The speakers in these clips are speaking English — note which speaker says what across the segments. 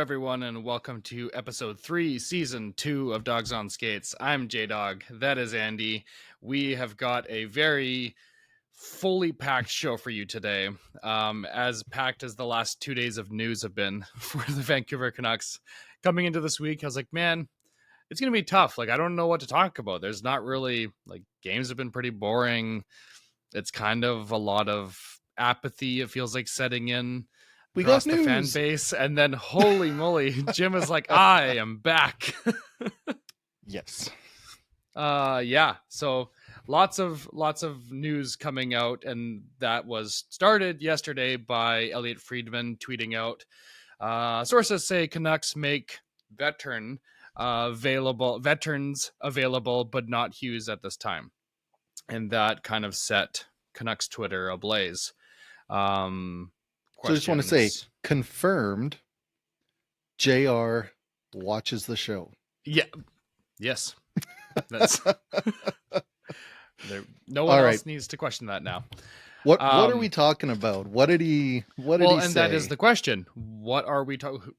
Speaker 1: everyone, and welcome to episode 3, season 2 of Dogs on Skates. I'm J-Dog. That is Andy. We have got a very fully packed show for you today. As packed as the last 2 days of news have been for the Vancouver Canucks. Coming into this week, I was like, man, it's going to be tough. I don't know what to talk about. There's not really, games have been pretty boring. It's kind of a lot of apathy, it feels like, setting in
Speaker 2: We
Speaker 1: across
Speaker 2: got
Speaker 1: the fan
Speaker 2: news.
Speaker 1: base. And then, holy moly, Jim is like, I am back.
Speaker 2: Yes.
Speaker 1: Yeah. So lots of news coming out, and that was started yesterday by Elliot Friedman tweeting out. Sources say Canucks make veterans available, but not Hughes at this time, and that kind of set Canucks Twitter ablaze.
Speaker 2: So I just want to say, confirmed, JR watches the show.
Speaker 1: Yeah. Yes. That's no one else needs to question that now.
Speaker 2: What are we talking about? What did he say?
Speaker 1: That is the question. What are we talking?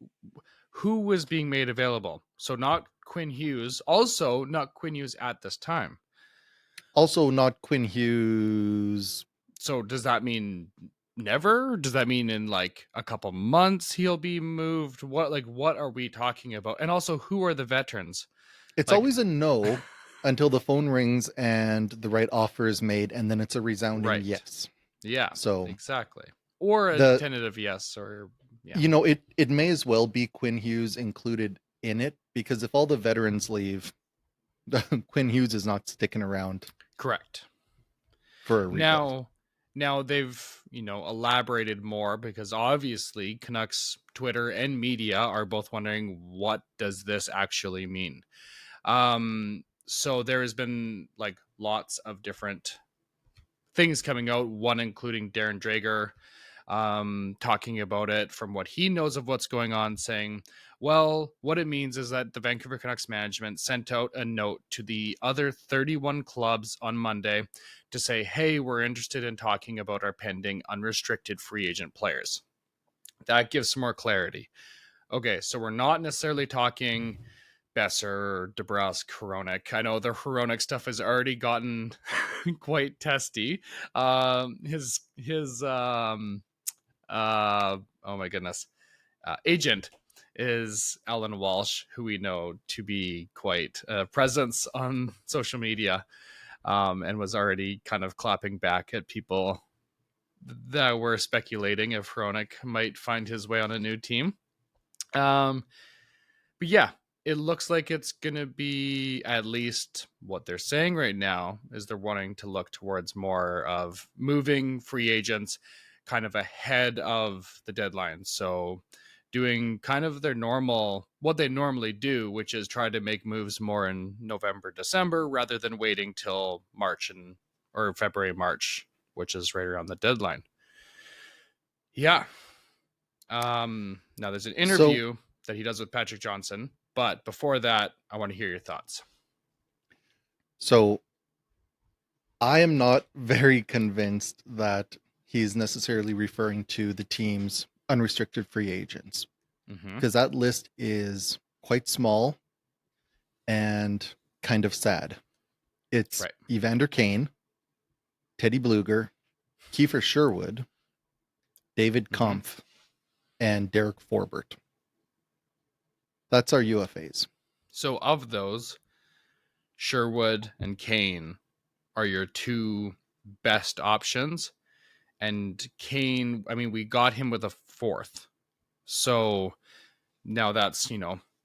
Speaker 1: Who was being made available? So not Quinn Hughes. Also not Quinn Hughes at this time.
Speaker 2: Also not Quinn Hughes.
Speaker 1: So does that mean never? Does that mean in a couple months he'll be moved? What are we talking about? And also, who are the veterans?
Speaker 2: It's always a no until the phone rings and the right offer is made, and then it's a resounding yes.
Speaker 1: Yeah.
Speaker 2: So
Speaker 1: exactly. Or a tentative yes, or yeah.
Speaker 2: It may as well be Quinn Hughes included in it, because if all the veterans leave, Quinn Hughes is not sticking around.
Speaker 1: Correct.
Speaker 2: For a rebuild.
Speaker 1: Now they've, elaborated more, because obviously Canucks Twitter and media are both wondering, what does this actually mean? So there has been lots of different things coming out, one including Darren Drager talking about it from what he knows of what's going on, saying, well, what it means is that the Vancouver Canucks management sent out a note to the other 31 clubs on Monday to say, hey, we're interested in talking about our pending unrestricted free agent players. That gives some more clarity. Okay, so we're not necessarily talking Besser, DeBrusque, Hronek. I know the Hronek stuff has already gotten quite testy. His oh my goodness, agent is Alan Walsh, who we know to be quite a presence on social media, and was already kind of clapping back at people that were speculating if Hronek might find his way on a new team. But yeah, it looks like it's going to be, at least what they're saying right now, is they're wanting to look towards more of moving free agents kind of ahead of the deadline. So doing kind of what they normally do, which is try to make moves more in November, December, rather than waiting till or February, March, which is right around the deadline. Yeah. Now there's an interview that he does with Patrick Johnson, but before that, I want to hear your thoughts.
Speaker 2: So I am not very convinced that he's necessarily referring to the team's unrestricted free agents, because that list is quite small and kind of sad. It's Evander Kane, Teddy Bluger, Kiefer Sherwood, David Kampf, and Derek Forbert. That's our UFAs.
Speaker 1: So of those, Sherwood and Kane are your two best options. And Kane, we got him with a fourth. So now that's,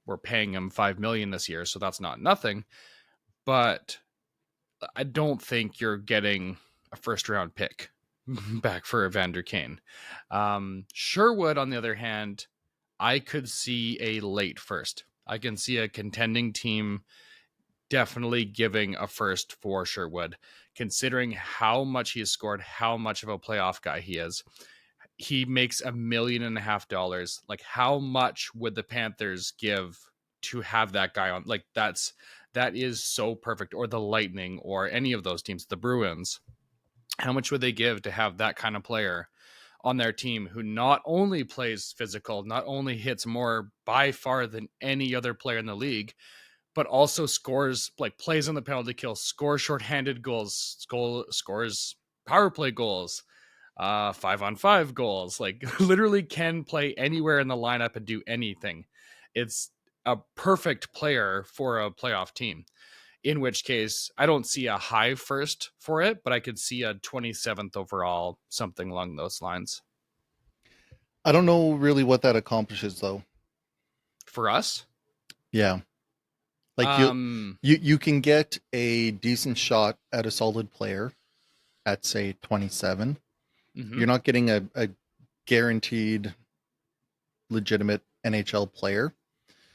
Speaker 1: we're paying him $5 million this year, so that's not nothing. But I don't think you're getting a first round pick back for Evander Kane. Sherwood, on the other hand, I could see a late first. I can see a contending team definitely giving a first for Sherwood, considering how much he has scored, how much of a playoff guy he is. He makes $1.5 million. How much would the Panthers give to have that guy on? That is so perfect. Or the Lightning, or any of those teams, the Bruins. How much would they give to have that kind of player on their team who not only plays physical, not only hits more by far than any other player in the league, but also scores, like plays on the penalty kill, scores shorthanded goals, scores power play goals, 5-on-5 goals, like literally can play anywhere in the lineup and do anything. It's a perfect player for a playoff team. In which case, I don't see a high first for it, but I could see a 27th overall, something along those lines.
Speaker 2: I don't know really what that accomplishes though.
Speaker 1: For us,
Speaker 2: Yeah. Like
Speaker 1: um,
Speaker 2: you can get a decent shot at a solid player at say 27.
Speaker 1: mhm.
Speaker 2: You're not getting a guaranteed legitimate NHL player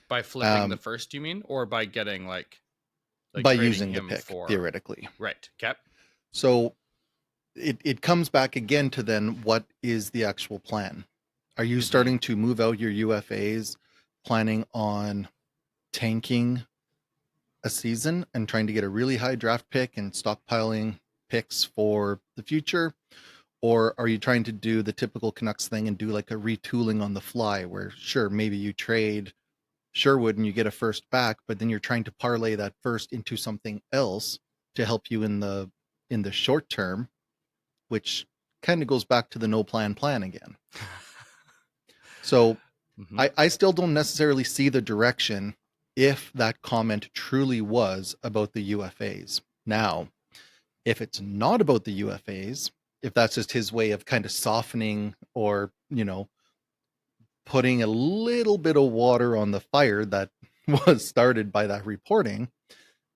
Speaker 1: By flipping the
Speaker 2: um,
Speaker 1: first, you mean, or by getting like
Speaker 2: by
Speaker 1: trading
Speaker 2: using the
Speaker 1: him
Speaker 2: pick
Speaker 1: for
Speaker 2: theoretically.
Speaker 1: right? Cap.
Speaker 2: So it comes back again to then what is the actual plan? Are you
Speaker 1: Mm-hmm.
Speaker 2: starting to move out your UFAs, planning on tanking a season and trying to get a really high draft pick and stockpiling picks for the future? Or are you trying to do the typical Canucks thing and do like a retooling on the fly where, sure, maybe you trade Sherwood and you get a first back, but then you're trying to parlay that first into something else to help you in the short term, which kind of goes back to the no plan again. So
Speaker 1: Mm-hmm.
Speaker 2: I still don't necessarily see the direction if that comment truly was about the UFAs. Now, if it's not about the UFAs, if that's just his way of kind of softening or, putting a little bit of water on the fire that was started by that reporting,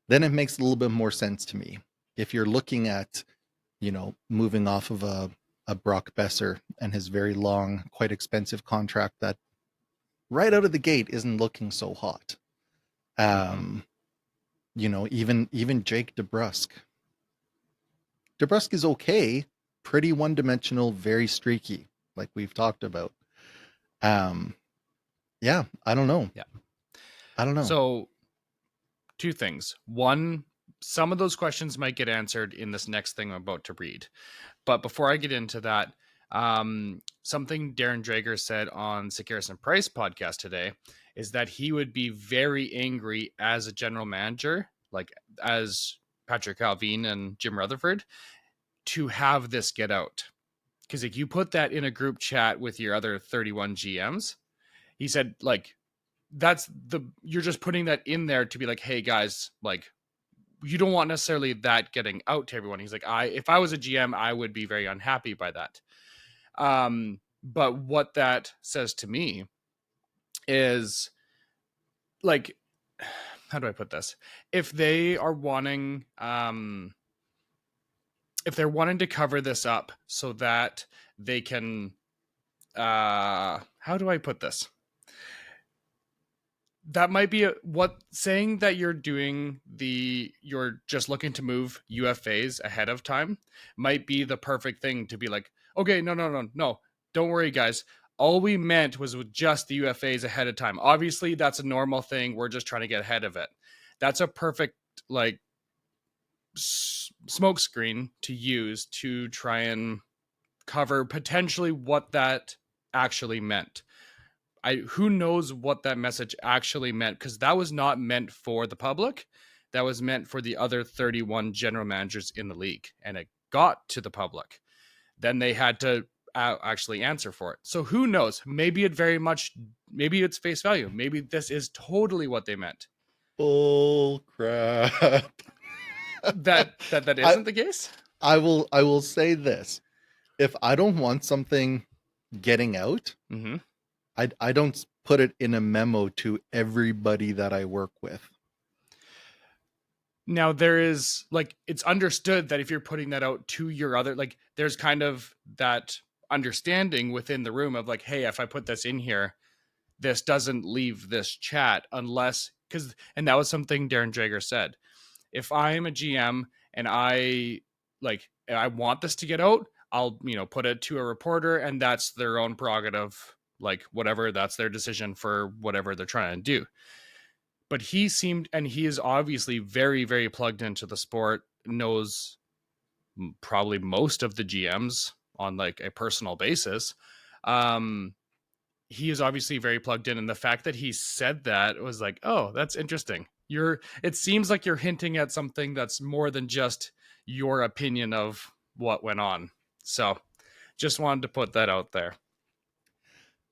Speaker 2: then it makes a little bit more sense to me. If you're looking at, moving off of a Brock Besser and his very long, quite expensive contract that right out of the gate isn't looking so hot.
Speaker 1: Mm-hmm.
Speaker 2: Um, even Jake DeBrusk. DeBrusk is okay, pretty one-dimensional, very streaky, like we've talked about. Um, yeah, I don't know.
Speaker 1: Yeah.
Speaker 2: I don't know.
Speaker 1: So, two things. One, some of those questions might get answered in this next thing I'm about to read. But before I get into that, something Darren Drager said on Sekeres and Price podcast today is that he would be very angry as a general manager, like as Patrick Calvin and Jim Rutherford, to have this get out. Because if you put that in a group chat with your other 31 GMs, he said, like, you're just putting that in there to be like, hey guys, like, you don't want necessarily that getting out to everyone. He's like, if I was a GM, I would be very unhappy by that. But what that says to me is, like, how do I put this? If they are wanting, if they're wanting to cover this up so that they can, how do I put this? That might be what saying that you're just looking to move UFAs ahead of time might be the perfect thing to be like, okay, no, don't worry, guys. All we meant was with just the UFAs ahead of time. Obviously, that's a normal thing. We're just trying to get ahead of it. That's a perfect, like, smoke screen to use to try and cover potentially what that actually meant. Who knows what that message actually meant, because that was not meant for the public. That was meant for the other 31 general managers in the league, and it got to the public. Then they had to actually answer for it. So who knows? Maybe it's face value. Maybe this is totally what they meant.
Speaker 2: Bull crap.
Speaker 1: That
Speaker 2: I
Speaker 1: isn't the case.
Speaker 2: I will say this. If I don't want something getting out,
Speaker 1: Mm-hmm.
Speaker 2: I don't put it in a memo to everybody that I work with.
Speaker 1: Now there is, like, it's understood that if you're putting that out to your other, like, there's kind of that understanding within the room of like, hey, if I put this in here, this doesn't leave this chat unless, and that was something Darren Drager said. If I'm a GM and I want this to get out, I'll, put it to a reporter, and that's their own prerogative, like, whatever, that's their decision for whatever they're trying to do. But he is obviously very, very plugged into the sport, knows probably most of the GMs on like a personal basis. Um, he is obviously very plugged in, and the fact that he said that was like, oh, that's interesting. It seems like you're hinting at something that's more than just your opinion of what went on. So just wanted to put that out there.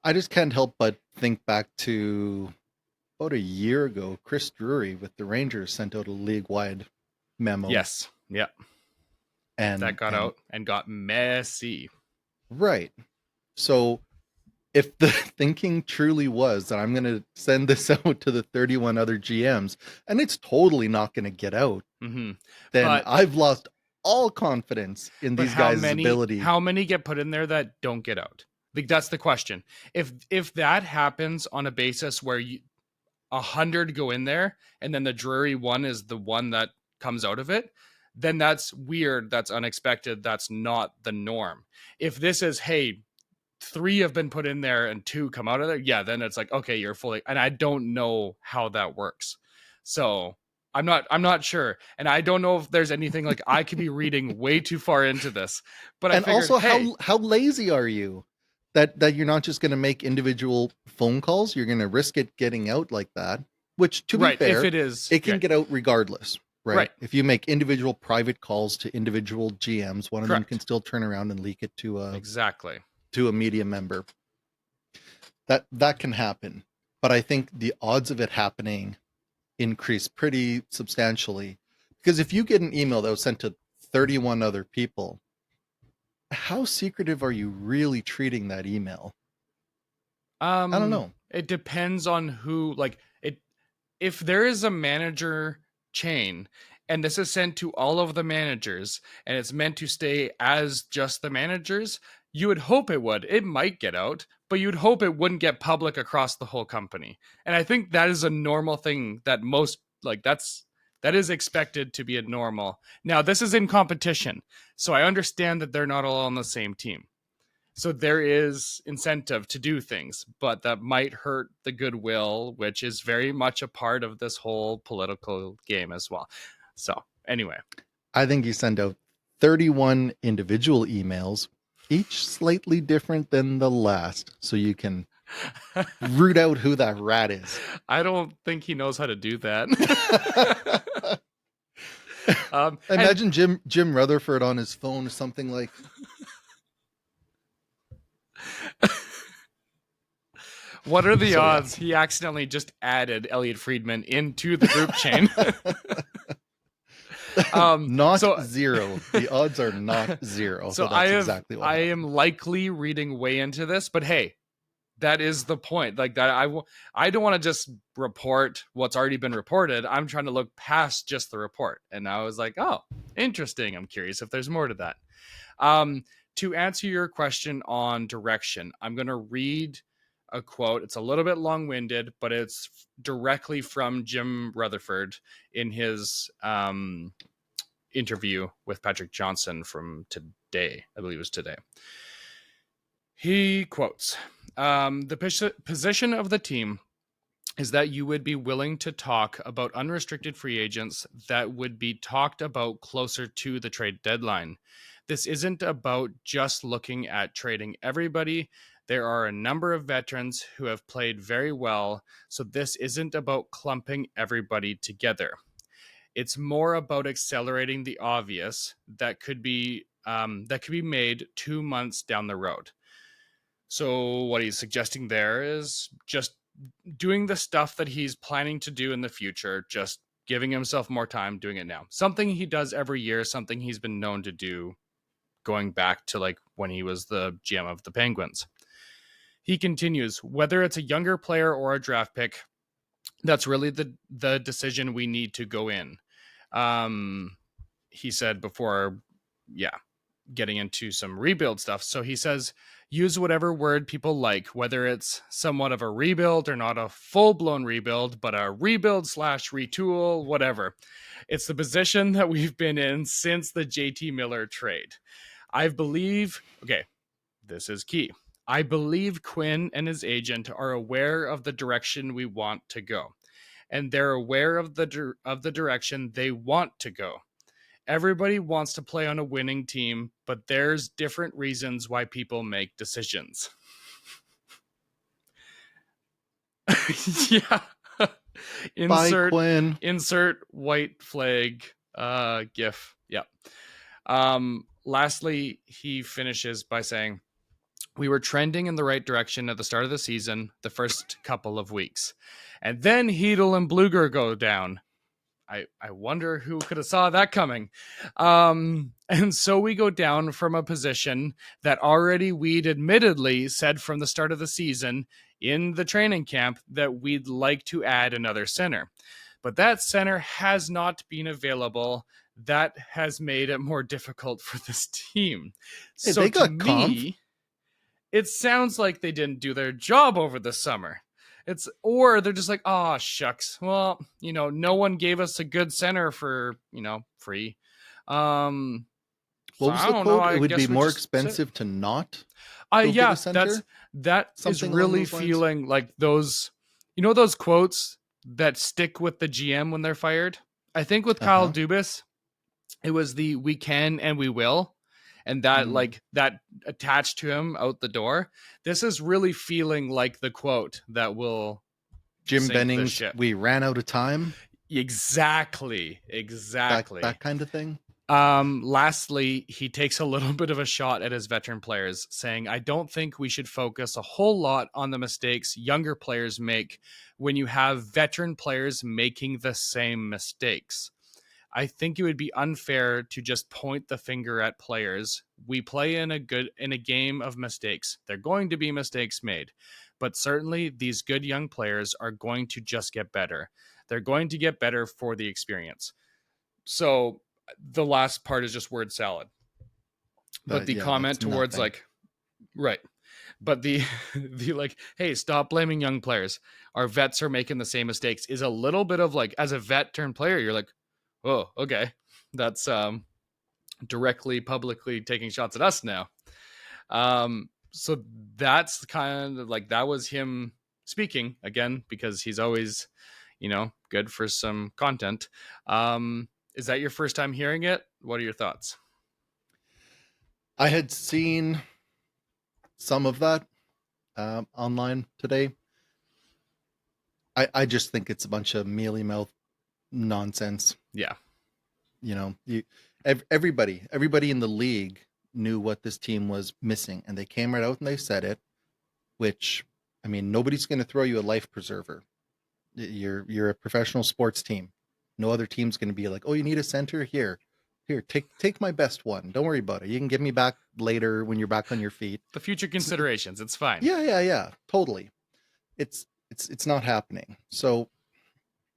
Speaker 2: I just can't help but think back to about a year ago. Chris Drury with the Rangers sent out a league-wide memo,
Speaker 1: Yes. Yeah. That
Speaker 2: and
Speaker 1: got out and got messy.
Speaker 2: right. So if the thinking truly was that I'm going to send this out to the 31 other GMs and it's totally not going to get out,
Speaker 1: Mm-hmm.
Speaker 2: then
Speaker 1: But
Speaker 2: I've lost all confidence in
Speaker 1: but
Speaker 2: these guys' ability.
Speaker 1: how many get put in there that don't get out? Like that's the question. If that happens on a basis where 100 go in there and then the Drury one is the one that comes out of it, then that's weird, that's unexpected, that's not the norm. If this is, hey, 3 have been put in there and 2 come out of there, yeah, then it's like, okay, you're fully, and I don't know how that works. So I'm not sure, and I don't know if there's anything, like, I could be reading way too far into this, but I
Speaker 2: And
Speaker 1: figured,
Speaker 2: also,
Speaker 1: hey,
Speaker 2: how lazy are you that you're not just going to make individual phone calls? You're going to risk it getting out like that. Which, to be
Speaker 1: right, if
Speaker 2: fair,
Speaker 1: it is
Speaker 2: it can
Speaker 1: good,
Speaker 2: get out regardless, right?
Speaker 1: right,
Speaker 2: If you make individual private calls to individual GMs, one of them can
Speaker 1: correct,
Speaker 2: still turn around and leak it
Speaker 1: exactly.
Speaker 2: to a media member. That can happen, but I think the odds of it happening increase pretty substantially, because if you get an email that was sent to 31 other people, how secretive are you really treating that email? I don't know.
Speaker 1: It depends on who, like, it if there is a manager chain and this is sent to all of the managers and it's meant to stay as just the managers, you would hope it would. It might get out, but you'd hope it wouldn't get public across the whole company. And I think that is a normal thing that most, like, that is expected to be a normal. Now, this is in competition, so I understand that they're not all on the same team. So there is incentive to do things, but that might hurt the goodwill, which is very much a part of this whole political game as well. So anyway,
Speaker 2: I think you send out 31 individual emails, each slightly different than the last, so you can root out who that rat is.
Speaker 1: I don't think he knows how to do that. And
Speaker 2: Imagine Jim Rutherford on his phone or something like,
Speaker 1: what are the
Speaker 2: so yeah.
Speaker 1: odds he accidentally just added Elliot Friedman into the group chain?
Speaker 2: Not
Speaker 1: so
Speaker 2: zero. The odds are not zero.
Speaker 1: so
Speaker 2: But that's exactly what
Speaker 1: I
Speaker 2: happened.
Speaker 1: am likely reading way into this, but hey, that is the point. Like that, I don't want to just report what's already been reported. I'm trying to look past just the report. And I was like, oh, interesting. I'm curious if there's more to that. To answer your question on direction, I'm going to read a quote. It's a little bit long-winded, but it's directly from Jim Rutherford in his interview with Patrick Johnson from today. I believe it was today. He quotes, the position of the team is that you would be willing to talk about unrestricted free agents that would be talked about closer to the trade deadline. This isn't about just looking at trading everybody. There are a number of veterans who have played very well, so this isn't about clumping everybody together. It's more about accelerating the obvious that could be made 2 months down the road. So what he's suggesting there is just doing the stuff that he's planning to do in the future, just giving himself more time doing it now. Something he does every year, something he's been known to do going back to like when he was the GM of the Penguins. He continues, whether it's a younger player or a draft pick, that's really the decision we need to go in. He said before, getting into some rebuild stuff. So he says, use whatever word people like, whether it's somewhat of a rebuild or not a full-blown rebuild, but a rebuild / retool, whatever. It's the position that we've been in since the JT Miller trade. This is key. I believe Quinn and his agent are aware of the direction we want to go, and they're aware of the direction they want to go. Everybody wants to play on a winning team, but there's different reasons why people make decisions. Yeah.
Speaker 2: Bye, Quinn.
Speaker 1: insert white flag gif. Yeah. Lastly, he finishes by saying, "We were trending in the right direction at the start of the season, the first couple of weeks. And then Hedel and Bluger go down. I wonder who could have saw that coming. And so we go down from a position that already we'd admittedly said from the start of the season in the training camp that we'd like to add another center. But that center has not been available. That has made it more difficult for this team.
Speaker 2: Hey,
Speaker 1: So
Speaker 2: they
Speaker 1: to
Speaker 2: got
Speaker 1: me, it sounds like they didn't do their job over the summer. Or they're just like, oh shucks. Well, no one gave us a good center for, free. So
Speaker 2: What was
Speaker 1: I
Speaker 2: the
Speaker 1: don't know.
Speaker 2: quote? It
Speaker 1: I
Speaker 2: would be
Speaker 1: guess we
Speaker 2: more
Speaker 1: just sit.
Speaker 2: expensive to not go get
Speaker 1: Yeah,
Speaker 2: a center.
Speaker 1: that is
Speaker 2: Something along
Speaker 1: really
Speaker 2: those lines?
Speaker 1: feeling like those, those quotes that stick with the GM when they're fired. I think with Kyle Dubas, it was the "we can and we will," and that that attached to him out the door. This is really feeling like the quote that will
Speaker 2: Jim
Speaker 1: sink the
Speaker 2: Benning's
Speaker 1: ship.
Speaker 2: "We ran out of time."
Speaker 1: Exactly.
Speaker 2: That kind of thing.
Speaker 1: Lastly, he takes a little bit of a shot at his veteran players, saying, "I don't think we should focus a whole lot on the mistakes younger players make when you have veteran players making the same mistakes. I think it would be unfair to just point the finger at players. We play in a game of mistakes. They're going to be mistakes made, but certainly these good young players are going to just get better. They're going to get better for the experience." So the last part is just word salad. But the comment towards
Speaker 2: nothing.
Speaker 1: right. But the like, hey, stop blaming young players. Our vets are making the same mistakes is a little bit of like, as a vet turned player, you're like, oh, okay. That's directly publicly taking shots at us now. So that's kind of like, that was him speaking again, because he's always, good for some content. Is that your first time hearing it? What are your thoughts?
Speaker 2: I had seen some of that online today. I just think it's a bunch of mealy mouth nonsense.
Speaker 1: Yeah.
Speaker 2: Everybody in the league knew what this team was missing, and they came right out and they said it. Which, I mean, nobody's going to throw you a life preserver. You're a professional sports team. No other team's going to be like, oh, you need a center? Here, take my best one. Don't worry about it. You can give me back later when you're back on your feet.
Speaker 1: The future considerations. It's fine.
Speaker 2: Yeah. Totally. It's not happening. So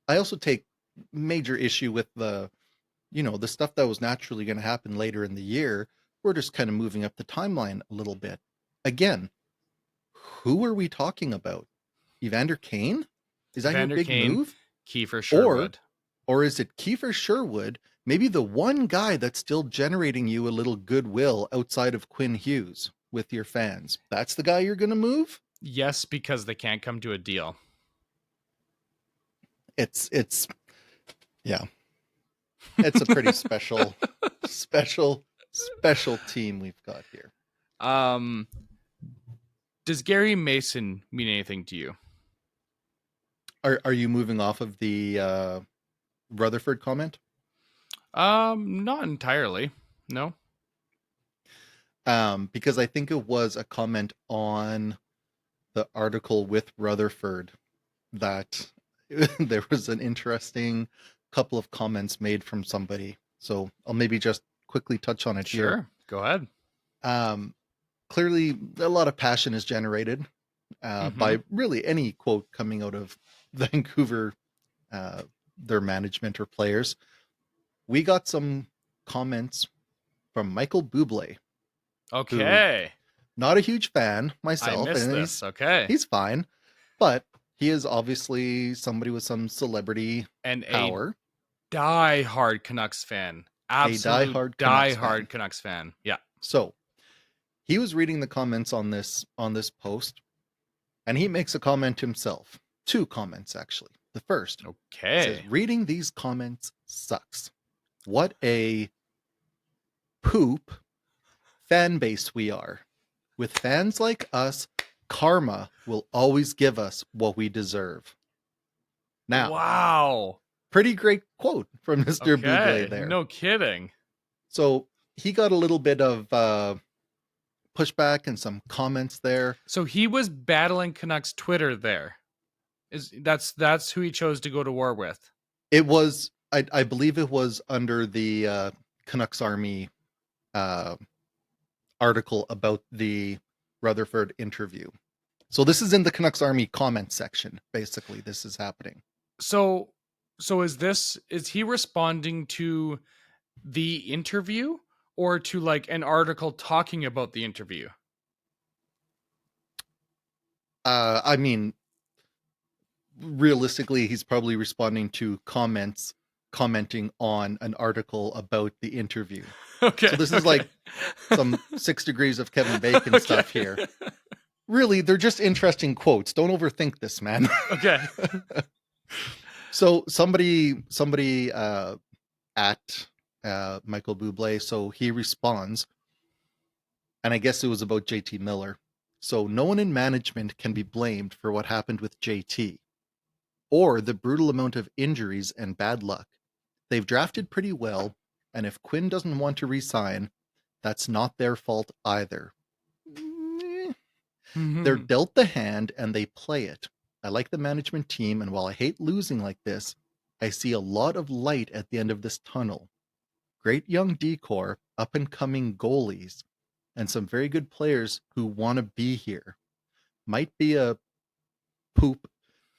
Speaker 2: I also take major issue with the stuff that was naturally going to happen later in the year. We're just kind of moving up the timeline a little bit. Again, who are we talking about? Evander Kane? Is that
Speaker 1: Evander
Speaker 2: your big
Speaker 1: Kane,
Speaker 2: move?
Speaker 1: Kiefer Sherwood.
Speaker 2: Or is it Kiefer Sherwood? Maybe the one guy that's still generating you a little goodwill outside of Quinn Hughes with your fans. That's the guy you're going to move?
Speaker 1: Yes, because they can't come to a deal.
Speaker 2: It's yeah. It's a pretty special team we've got here.
Speaker 1: Does Gary Mason mean anything to you?
Speaker 2: Are you moving off of the Rutherford comment?
Speaker 1: Not entirely. No.
Speaker 2: Because I think it was a comment on the article with Rutherford that there was an interesting couple of comments made from somebody. So I'll maybe just quickly touch on it here.
Speaker 1: Sure, go ahead.
Speaker 2: Clearly, a lot of passion is generated by really any quote coming out of Vancouver, their management or players. We got some comments from Michael Bublé.
Speaker 1: Okay.
Speaker 2: Not a huge fan myself.
Speaker 1: I missed this. Okay.
Speaker 2: He's fine, but he is obviously somebody with some celebrity
Speaker 1: and
Speaker 2: power.
Speaker 1: A diehard Canucks fan. Absolute diehard Canucks fan. Yeah.
Speaker 2: So he was reading the comments on this post, and he makes a comment himself. 2 comments, actually. The first,
Speaker 1: okay,
Speaker 2: says, reading these comments sucks. What a poop fan base we are. With fans like us, karma will always give us what we deserve. Now,
Speaker 1: Wow.
Speaker 2: pretty great quote from Mr. Buble
Speaker 1: Okay.
Speaker 2: there.
Speaker 1: No kidding.
Speaker 2: So he got a little bit of pushback and some comments there.
Speaker 1: So he was battling Canucks Twitter there. That's who he chose to go to war with.
Speaker 2: It was, I believe it was under the Canucks Army article about the Rutherford interview. So this is in the Canucks Army comment section. Basically, this is happening.
Speaker 1: So is he responding to the interview or to like an article talking about the interview?
Speaker 2: I mean, realistically, he's probably responding to commenting on an article about the interview.
Speaker 1: Okay.
Speaker 2: So this is like some 6 degrees of Kevin Bacon stuff here. Really, they're just interesting quotes. Don't overthink this, man.
Speaker 1: Okay.
Speaker 2: So somebody at Michael Bublé, so he responds, and I guess it was about JT Miller. So no one in management can be blamed for what happened with JT or the brutal amount of injuries and bad luck. They've drafted pretty well, and if Quinn doesn't want to resign, that's not their fault either. They're dealt the hand and they play it. I like the management team, and while I hate losing like this, I see a lot of light at the end of this tunnel. Great young decor, up and coming goalies, and some very good players who want to be here. Might be a poop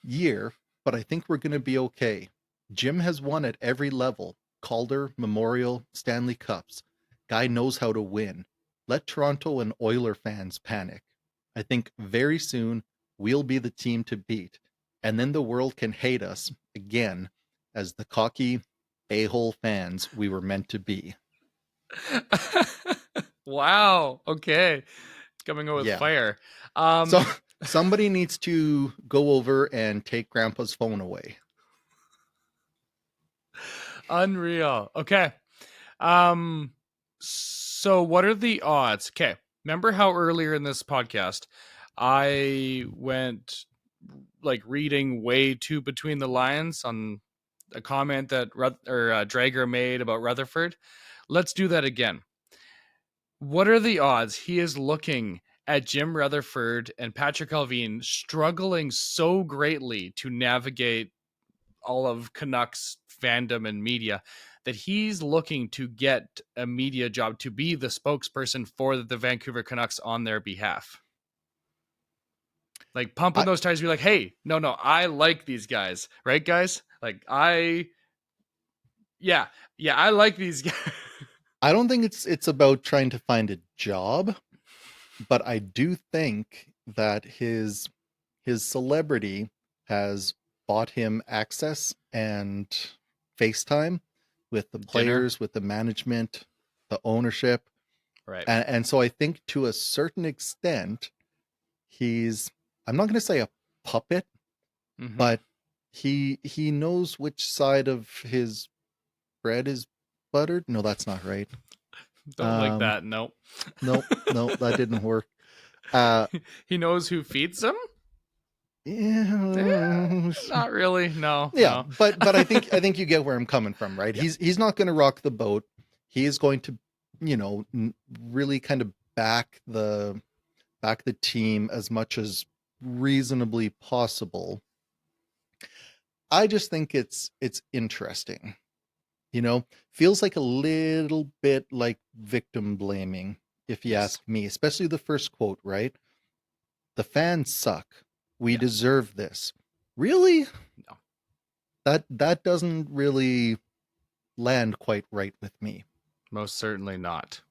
Speaker 2: year, but I think we're going to be okay. Jim has won at every level. Calder, Memorial, Stanley Cups. Guy knows how to win. Let Toronto and Oiler fans panic. I think very soon we'll be the team to beat, and then the world can hate us again as the cocky a-hole fans we were meant to be.
Speaker 1: Wow. Okay. Coming out with fire.
Speaker 2: So somebody needs to go over and take Grandpa's phone away.
Speaker 1: Unreal. Okay. So what are the odds? Okay. Remember how earlier in this podcast I went like reading way too between the lines on a comment that Drager made about Rutherford? Let's do that again. What are the odds he is looking at Jim Rutherford and Patrick Allvin struggling so greatly to navigate all of Canucks fandom and media that he's looking to get a media job to be the spokesperson for the Vancouver Canucks on their behalf? Like pumping those tires, be like, hey, no, I like these guys, right, guys? Like I like these guys.
Speaker 2: I don't think it's about trying to find a job, but I do think that his celebrity has bought him access and FaceTime with the players, with the management, the ownership.
Speaker 1: Right.
Speaker 2: And so I think to a certain extent, I'm not going to say a puppet, but he knows which side of his bread is buttered. No, that's not right.
Speaker 1: Don't like that. Nope.
Speaker 2: Nope, that didn't work.
Speaker 1: He knows who feeds him?
Speaker 2: Yeah,
Speaker 1: not really. No.
Speaker 2: Yeah,
Speaker 1: no.
Speaker 2: but I think you get where I'm coming from, right? Yeah. He's not going to rock the boat. He is going to, really kind of back the team as much as reasonably possible. I just think it's interesting. Feels like a little bit like victim blaming, if you ask me, especially the first quote, right? The fans suck. We deserve this. Really? No. That doesn't really land quite right with me.
Speaker 1: Most certainly not.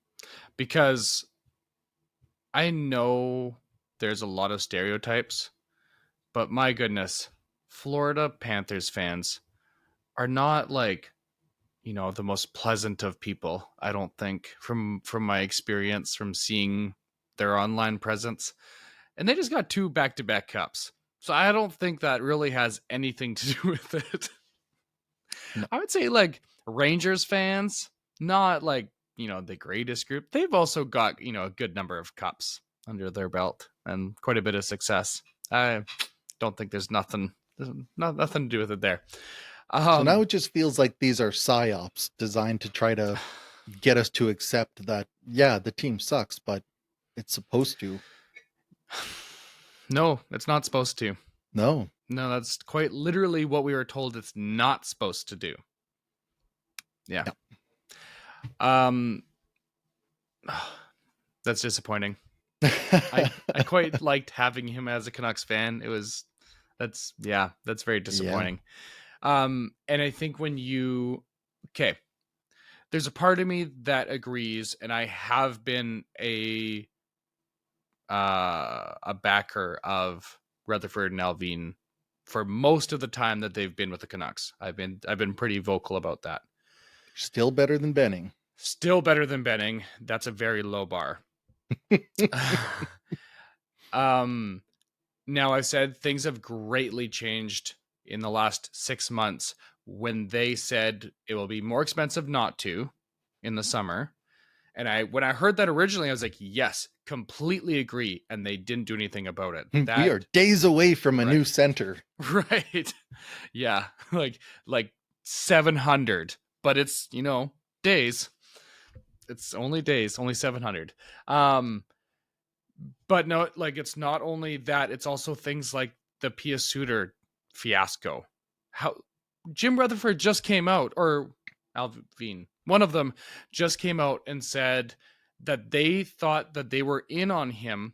Speaker 1: Because I know there's a lot of stereotypes, but my goodness, Florida Panthers fans are not like, the most pleasant of people, I don't think, from my experience from seeing their online presence. And they just got 2 back-to-back cups. So I don't think that really has anything to do with it. No. I would say like Rangers fans, not like, the greatest group. They've also got, a good number of cups under their belt and quite a bit of success. I don't think there's nothing to do with it there.
Speaker 2: So now it just feels like these are psyops designed to try to get us to accept that, yeah, the team sucks, but it's supposed to.
Speaker 1: No, it's not supposed to.
Speaker 2: No,
Speaker 1: that's quite literally what we were told it's not supposed to do. Yeah. That's disappointing. I quite liked having him as a Canucks fan. That's very disappointing. Yeah. And I think there's a part of me that agrees, and I have been a backer of Rutherford and Alvin for most of the time that they've been with the Canucks. I've been pretty vocal about that.
Speaker 2: Still better than Benning.
Speaker 1: Still better than Benning. That's a very low bar. Now I've said things have greatly changed in the last 6 months when they said it will be more expensive not to in the summer. And when I heard that originally, I was like, yes, completely agree. And they didn't do anything about it.
Speaker 2: We are days away from a new center.
Speaker 1: Right. Yeah. Like 700, but it's, days. It's only days, only 700. But no, it's not only that, it's also things like the Pia Suter fiasco. How Jim Rutherford just came out, or Alvin, one of them just came out and said that they thought that they were in on him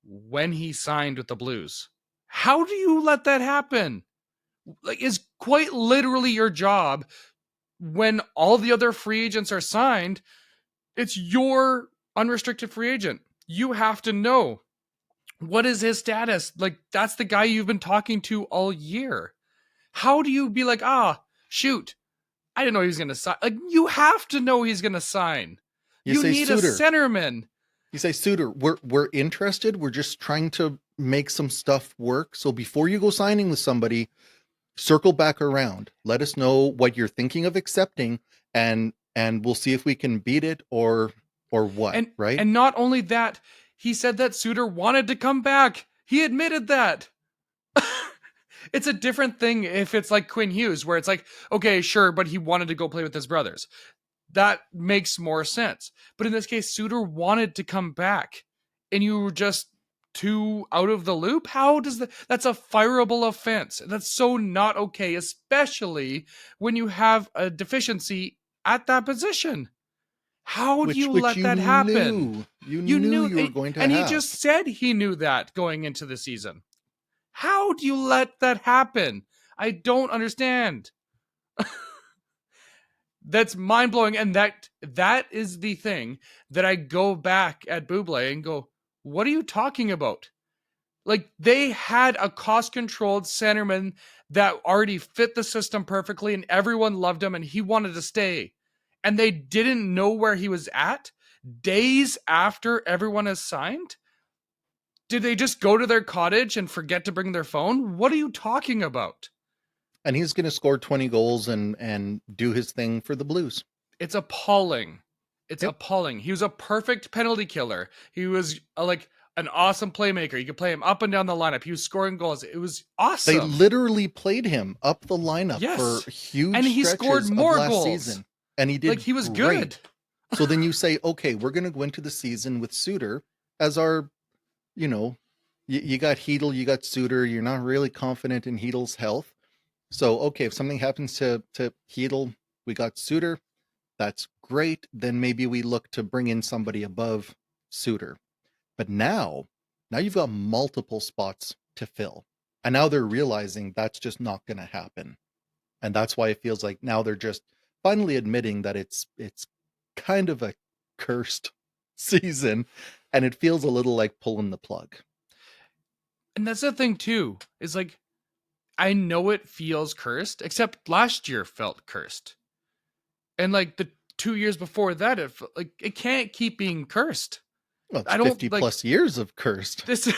Speaker 1: when he signed with the Blues. How do you let that happen? It's quite literally your job when all the other free agents are signed. It's your unrestricted free agent. You have to know, what is his status? That's the guy you've been talking to all year. How do you be like, shoot, I didn't know he was going to sign. You have to know he's going to sign. You need Suter. A centerman.
Speaker 2: You say, Suter, we're interested. We're just trying to make some stuff work. So before you go signing with somebody, circle back around. Let us know what you're thinking of accepting, and we'll see if we can beat it or what, right?
Speaker 1: And not only that, he said that Suter wanted to come back. He admitted that. It's a different thing if it's like Quinn Hughes, where it's like, okay, sure, but he wanted to go play with his brothers. That makes more sense. But in this case, Suter wanted to come back, and you were just too out of the loop. How does that's a fireable offense? That's so not okay, especially when you have a deficiency at that position. How do you let that happen?
Speaker 2: You knew you were going to have.
Speaker 1: And he just said he knew that going into the season. How do you let that happen? I don't understand. That's mind-blowing. And that is the thing that I go back at Buble and go, what are you talking about? They had a cost-controlled centerman that already fit the system perfectly, and everyone loved him, and he wanted to stay. And they didn't know where he was at days after everyone has signed? Did they just go to their cottage and forget to bring their phone? What are you talking about?
Speaker 2: And he's going to score 20 goals and do his thing for the Blues.
Speaker 1: It's appalling. It's appalling. He was a perfect penalty killer. He was an awesome playmaker. You could play him up and down the lineup. He was scoring goals. It was awesome.
Speaker 2: They literally played him up the lineup for huge
Speaker 1: and he scored more goals.
Speaker 2: Season. And he did
Speaker 1: he was
Speaker 2: great.
Speaker 1: Good.
Speaker 2: So then you say, okay, we're going to go into the season with Suter as our, you got Hedl, you got Suter. You're not really confident in Hedl's health. So, okay, if something happens to Hedl, we got Suter. That's great. Then maybe we look to bring in somebody above Suter. But now you've got multiple spots to fill. And now they're realizing that's just not going to happen. And that's why it feels like now they're just finally admitting that it's kind of a cursed season, and it feels a little like pulling the plug.
Speaker 1: And that's the thing too, is I know it feels cursed, except last year felt cursed. And the 2 years before that, it can't keep being cursed.
Speaker 2: Well, it's 50 plus years of cursed.
Speaker 1: This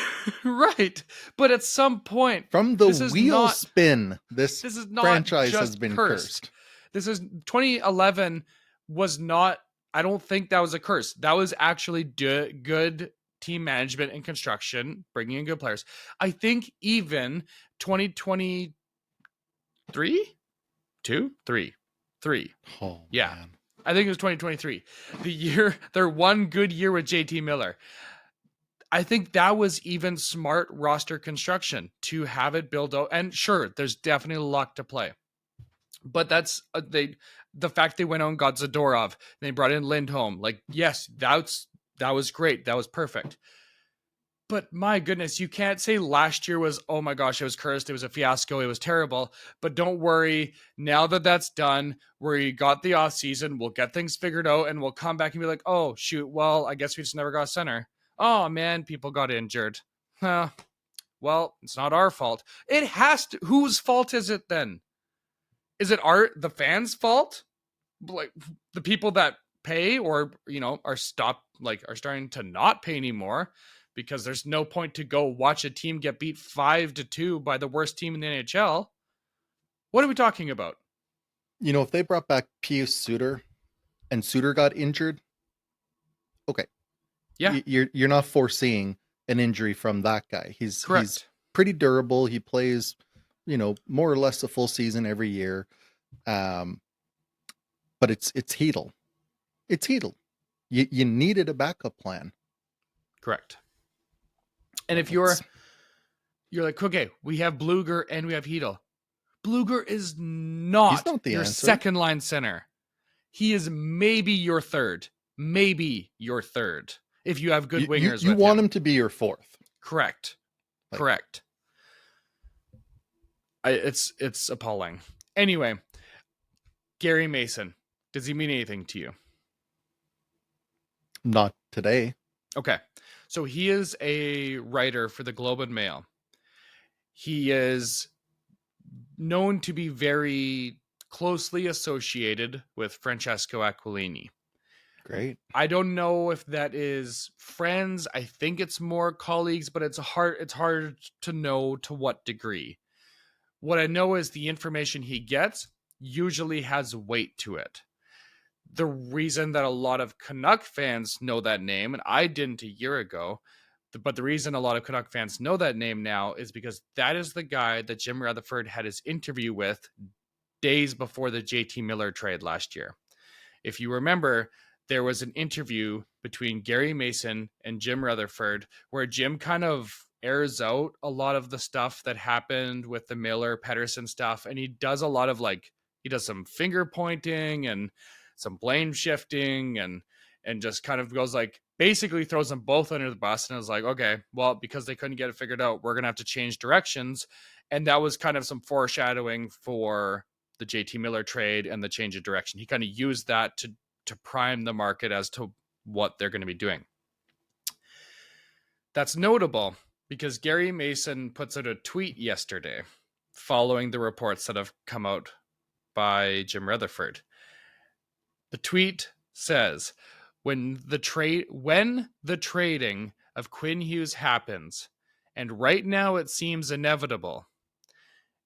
Speaker 1: right. But at some point,
Speaker 2: from the wheel spin, this is not franchise has been cursed.
Speaker 1: This is 2011 was not I don't think that was a curse. That was actually good team management and construction, bringing in good players. I think even 2023, 2, 3, 3.
Speaker 2: Oh
Speaker 1: Yeah.
Speaker 2: man.
Speaker 1: I think it was 2023. The year, their one good year with JT Miller. I think that was even smart roster construction to have it build out. And sure, there's definitely luck to play. But that's the fact they went on got Zadorov, they brought in Lindholm. Like, yes, that was great. That was perfect. But my goodness, you can't say last year was, oh my gosh, it was cursed. It was a fiasco. It was terrible. But don't worry. Now that that's done, we got the off season, we'll get things figured out and we'll come back and be like, oh, shoot. Well, I guess we just never got a center. Oh, man, people got injured. Huh. Well, it's not our fault. It has to. Whose fault is it then? Is it the fans' fault? Like the people that pay or are are starting to not pay anymore because there's no point to go watch a team get beat 5-2 by the worst team in the NHL. What are we talking about?
Speaker 2: If they brought back Pius Suter and Suter got injured, okay.
Speaker 1: Yeah.
Speaker 2: You're not foreseeing an injury from that guy. He's pretty durable. He plays, more or less a full season every year. But it's Hedl. It's Hedl. You needed a backup plan.
Speaker 1: Correct. And if you're like, okay, we have Bluger and we have Hedl. Bluger is not your answer. Second line center. He is maybe your third. Maybe your third. If you have good wingers.
Speaker 2: You want him to be your fourth.
Speaker 1: Correct. Correct. It's appalling. Anyway, Gary Mason. Does he mean anything to you?
Speaker 2: Not today.
Speaker 1: Okay. So he is a writer for the Globe and Mail. He is known to be very closely associated with Francesco Aquilini.
Speaker 2: Great.
Speaker 1: I don't know if that is friends. I think it's more colleagues, but it's hard to know to what degree. What I know is the information he gets usually has weight to it. The reason that a lot of Canuck fans know that name, and I didn't a year ago, but the reason a lot of Canuck fans know that name now is because that is the guy that Jim Rutherford had his interview with days before the JT Miller trade last year. If you remember, there was an interview between Gary Mason and Jim Rutherford where Jim kind of airs out a lot of the stuff that happened with the Miller Pedersen stuff. And he does a lot of he does some finger pointing and some blame shifting and just kind of goes basically throws them both under the bus and is like, okay, well, because they couldn't get it figured out, we're going to have to change directions. And that was kind of some foreshadowing for the JT Miller trade and the change of direction. He kind of used that to prime the market as to what they're going to be doing. That's notable because Gary Mason puts out a tweet yesterday following the reports that have come out by Jim Rutherford. The tweet says, when the trading of Quinn Hughes happens, and right now it seems inevitable,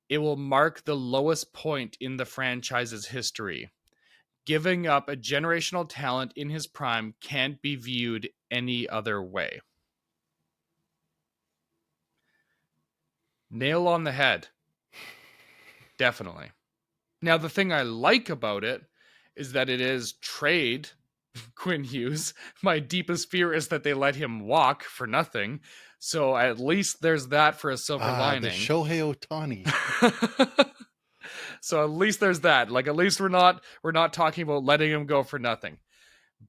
Speaker 1: it will mark the lowest point in the franchise's history. Giving up a generational talent in his prime can't be viewed any other way. Nail on the head. Definitely. Now, the thing I like about it is that it is trade Quinn Hughes. My deepest fear is that they let him walk for nothing. So at least there's that for a silver lining.
Speaker 2: The Shohei Ohtani.
Speaker 1: So at least there's that. At least we're not talking about letting him go for nothing.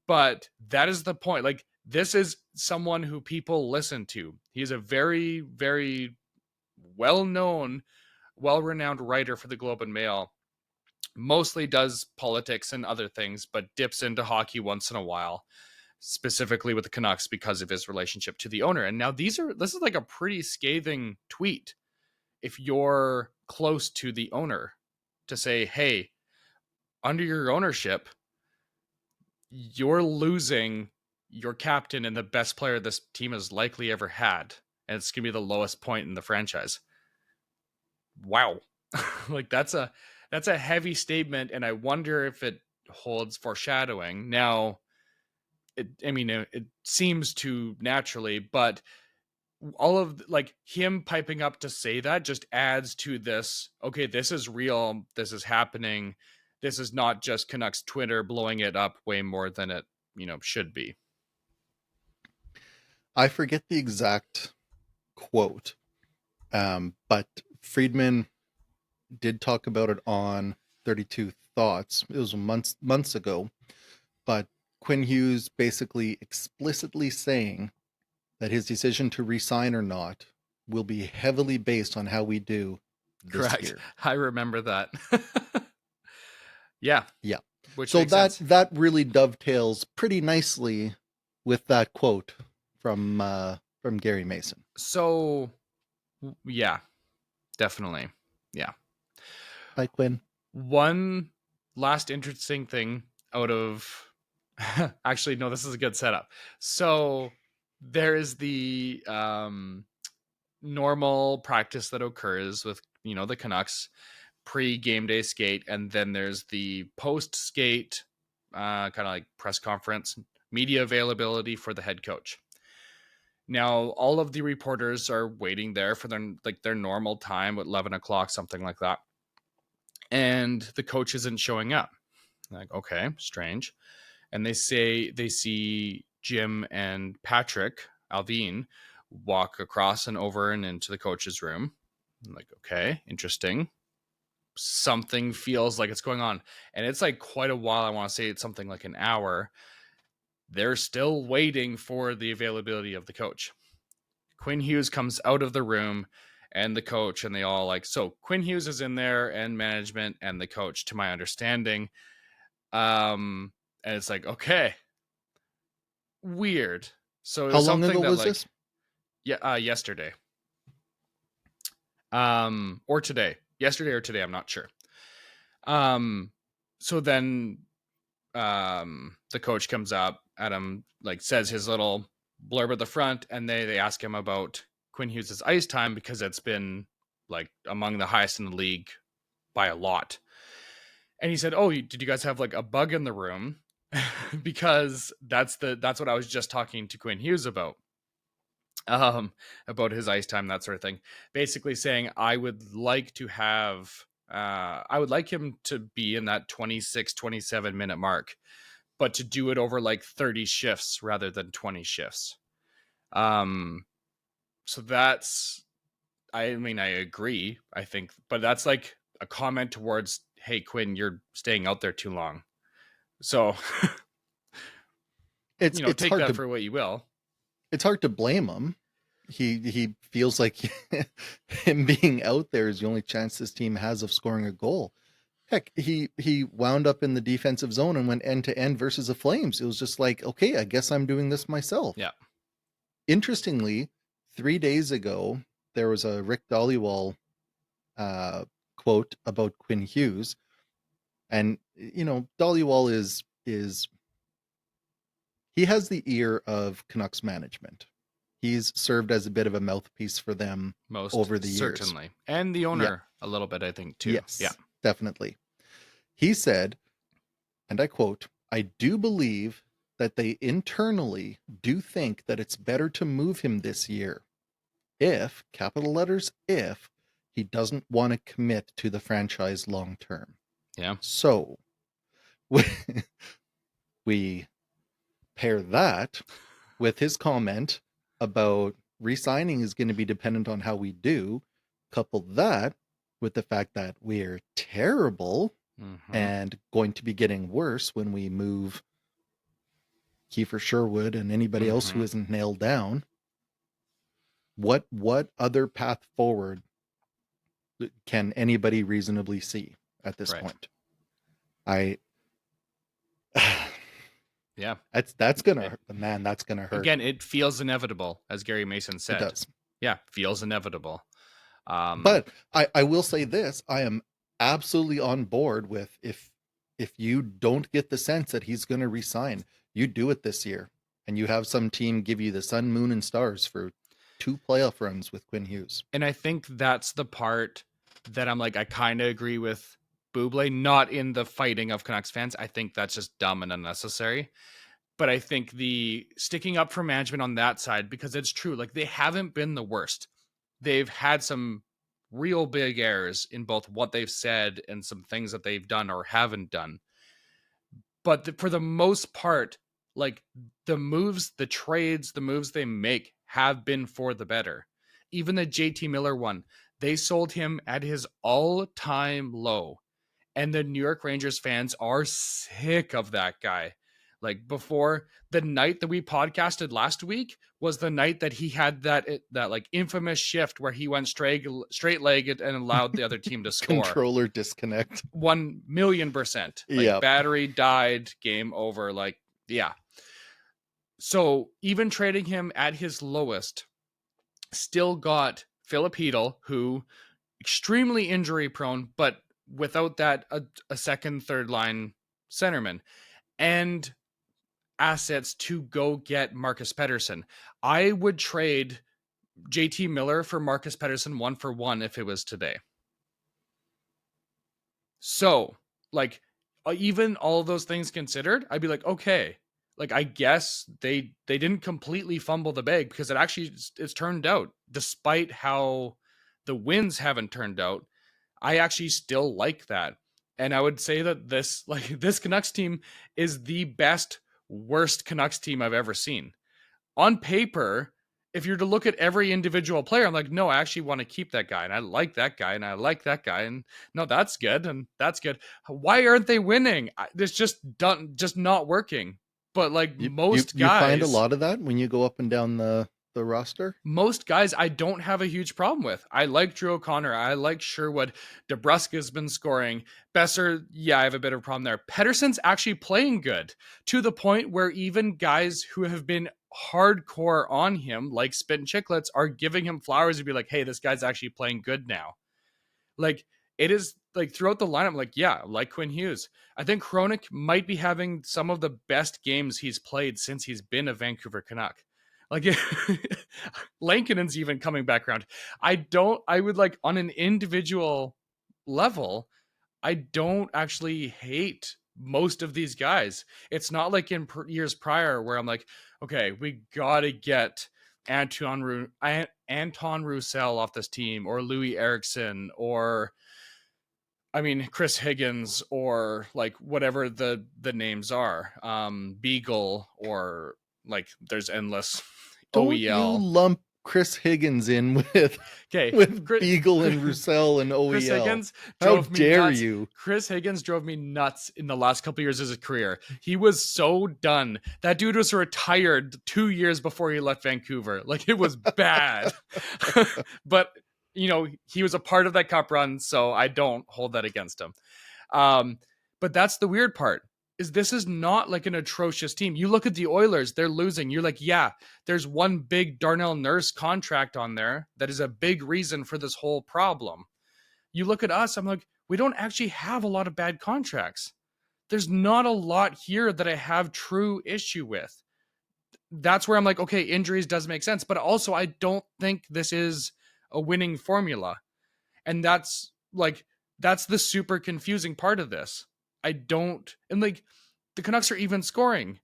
Speaker 1: But that is the point. This is someone who people listen to. He's a very, very well-known, well-renowned writer for the Globe and Mail. Mostly does politics and other things, but dips into hockey once in a while, specifically with the Canucks because of his relationship to the owner. And now this is a pretty scathing tweet if you're close to the owner, to say, hey, under your ownership, you're losing your captain and the best player this team has likely ever had. And it's going to be the lowest point in the franchise. Wow. That's a heavy statement. And I wonder if it holds foreshadowing. Now, it seems to naturally, but all of like him piping up to say that just adds to this. Okay, this is real. This is happening. This is not just Canucks Twitter blowing it up way more than it, should be.
Speaker 2: I forget the exact quote, but Friedman did talk about it on 32 Thoughts. It was months ago, but Quinn Hughes basically explicitly saying that his decision to resign or not will be heavily based on how we do this
Speaker 1: Correct.
Speaker 2: year.
Speaker 1: I remember that. Yeah.
Speaker 2: Yeah.
Speaker 1: Which
Speaker 2: So
Speaker 1: makes sense.
Speaker 2: that really dovetails pretty nicely with that quote from Gary Mason.
Speaker 1: So yeah, definitely. Yeah.
Speaker 2: Hi, Quinn.
Speaker 1: One last interesting thing out of actually, no, this is a good setup. So there is the normal practice that occurs with, the Canucks pre-game day skate, and then there's the post-skate kind of like press conference, media availability for the head coach. Now, all of the reporters are waiting there for their normal time at 11 o'clock, something like that. And the coach isn't showing up. Like, okay, strange. And they say they see Jim and Patrick Alvin walk across and over and into the coach's room. I'm like, okay, interesting. Something feels like it's going on. And it's like quite a while. I want to say it's something like an hour. They're still waiting for the availability of the coach. Quinn Hughes comes out of the room and the coach, and they all like, so Quinn Hughes is in there and management and the coach, to my understanding. And it's like, okay, weird. So it
Speaker 2: How
Speaker 1: was
Speaker 2: long
Speaker 1: something
Speaker 2: ago
Speaker 1: that
Speaker 2: was
Speaker 1: like,
Speaker 2: this?
Speaker 1: yeah, yesterday. Or today. Yesterday or today, I'm not sure. So then the coach comes up, Adam like says his little blurb at the front, and they ask him about Quinn Hughes' ice time because it's been like among the highest in the league by a lot. And he said, "Oh, did you guys have like a bug in the room?" Because that's what I was just talking to Quinn Hughes about his ice time, that sort of thing. Basically saying I would like him to be in that 26, 27 minute mark, but to do it over like 30 shifts rather than 20 shifts. So that's, I mean, I agree, I think, but that's like a comment towards, hey, Quinn, you're staying out there too long. So,
Speaker 2: It's
Speaker 1: take that for what you will.
Speaker 2: It's hard to blame him. He feels like him being out there is the only chance this team has of scoring a goal. Heck, he wound up in the defensive zone and went end to end versus the Flames. It was just like, okay, I guess I'm doing this myself.
Speaker 1: Yeah.
Speaker 2: Interestingly, 3 days ago, there was a Rick Dollywall quote about Quinn Hughes. And, Dollywall is he has the ear of Canucks management. He's served as a bit of a mouthpiece for them over the years.
Speaker 1: Certainly. And the owner a little bit, I think, too.
Speaker 2: Yes,
Speaker 1: Yeah.
Speaker 2: definitely. He said, and I quote, "I do believe that they internally do think that it's better to move him this year if, capital letters, if he doesn't want to commit to the franchise long term."
Speaker 1: Yeah.
Speaker 2: So we pair that with his comment about re-signing is going to be dependent on how we do, couple that with the fact that we're terrible and going to be getting worse when we move Kiefer Sherwood and anybody else who isn't nailed down. What other path forward can anybody reasonably see at this point?
Speaker 1: Yeah.
Speaker 2: That's gonna hurt.
Speaker 1: Again, it feels inevitable, as Gary Mason said.
Speaker 2: It does.
Speaker 1: Yeah, feels inevitable.
Speaker 2: But I will say this: I am absolutely on board with if you don't get the sense that he's going to resign, you do it this year, and you have some team give you the sun, moon, and stars for 2 playoff runs with Quinn Hughes.
Speaker 1: And I think that's the part that I'm like, I kind of agree with Buble, not in the fighting of Canucks fans. I think that's just dumb and unnecessary. But I think the sticking up for management on that side, because it's true, like they haven't been the worst. They've had some real big errors in both what they've said and some things that they've done or haven't done. But for the most part, like the moves, the trades, the moves they make have been for the better. Even the JT Miller one, they sold him at his all-time low, and the New York Rangers fans are sick of that guy. Like before, the night that we podcasted last week was the night that he had that like infamous shift where he went straight legged and allowed the other team to score.
Speaker 2: Controller disconnect.
Speaker 1: 1,000,000%. Like
Speaker 2: Yeah.
Speaker 1: battery died, game over. Like, yeah. So even trading him at his lowest, still got Philip Hedl, who extremely injury prone, but without that a second, third line centerman, and assets to go get Marcus Pettersson. I would trade JT Miller for Marcus Pettersson 1-for-1 if it was today. So, like, even all those things considered, I'd be like, okay, like I guess they didn't completely fumble the bag, because it's turned out, despite how the wins haven't turned out, I actually still like that. And I would say that this Canucks team is the best worst Canucks team I've ever seen. On paper, if you're to look at every individual player, I'm like, no, I actually want to keep that guy, and I like that guy, and I like that guy, and no, that's good, and that's good. Why aren't they winning? It's just not working. But like
Speaker 2: You find a lot of that when you go up and down the roster.
Speaker 1: most guys I don't have a huge problem with. I like Drew O'Connor. I like Sherwood. DeBruska's been scoring. Besser, yeah, I have a bit of a problem there. Pettersson's actually playing good, to the point where even guys who have been hardcore on him, like Spit and Chicklets, are giving him flowers and be like, hey, this guy's actually playing good now. Like, it is like throughout the lineup, like, yeah, like Quinn Hughes. I think Hronek might be having some of the best games he's played since he's been a Vancouver Canuck. Like, Lankinen's even coming back around. I would like on an individual level, I don't actually hate most of these guys. It's not like in years prior where I'm like, okay, we gotta get Anton Roussel off this team, or Louis Eriksson, or I mean Chris Higgins, or like whatever the names are, Beagle, or like there's endless
Speaker 2: Don't you
Speaker 1: OEL.
Speaker 2: lump Chris Higgins in with
Speaker 1: Okay,
Speaker 2: Beagle and Roussel and OEL?
Speaker 1: Chris Higgins
Speaker 2: How
Speaker 1: drove me
Speaker 2: dare
Speaker 1: nuts.
Speaker 2: you?
Speaker 1: Chris Higgins drove me nuts in the last couple of years of his career. He was so done. That dude was retired 2 years before he left Vancouver. Like, it was bad. But you know, he was a part of that cup run, so I don't hold that against him. But that's the weird part, is this is not like an atrocious team. You look at the Oilers, they're losing. You're like, yeah, there's one big Darnell Nurse contract on there that is a big reason for this whole problem. You look at us, I'm like, we don't actually have a lot of bad contracts. There's not a lot here that I have true issue with. That's where I'm like, okay, injuries does make sense, but also I don't think this is a winning formula. And that's the super confusing part of this. I don't, and like the Canucks are even scoring.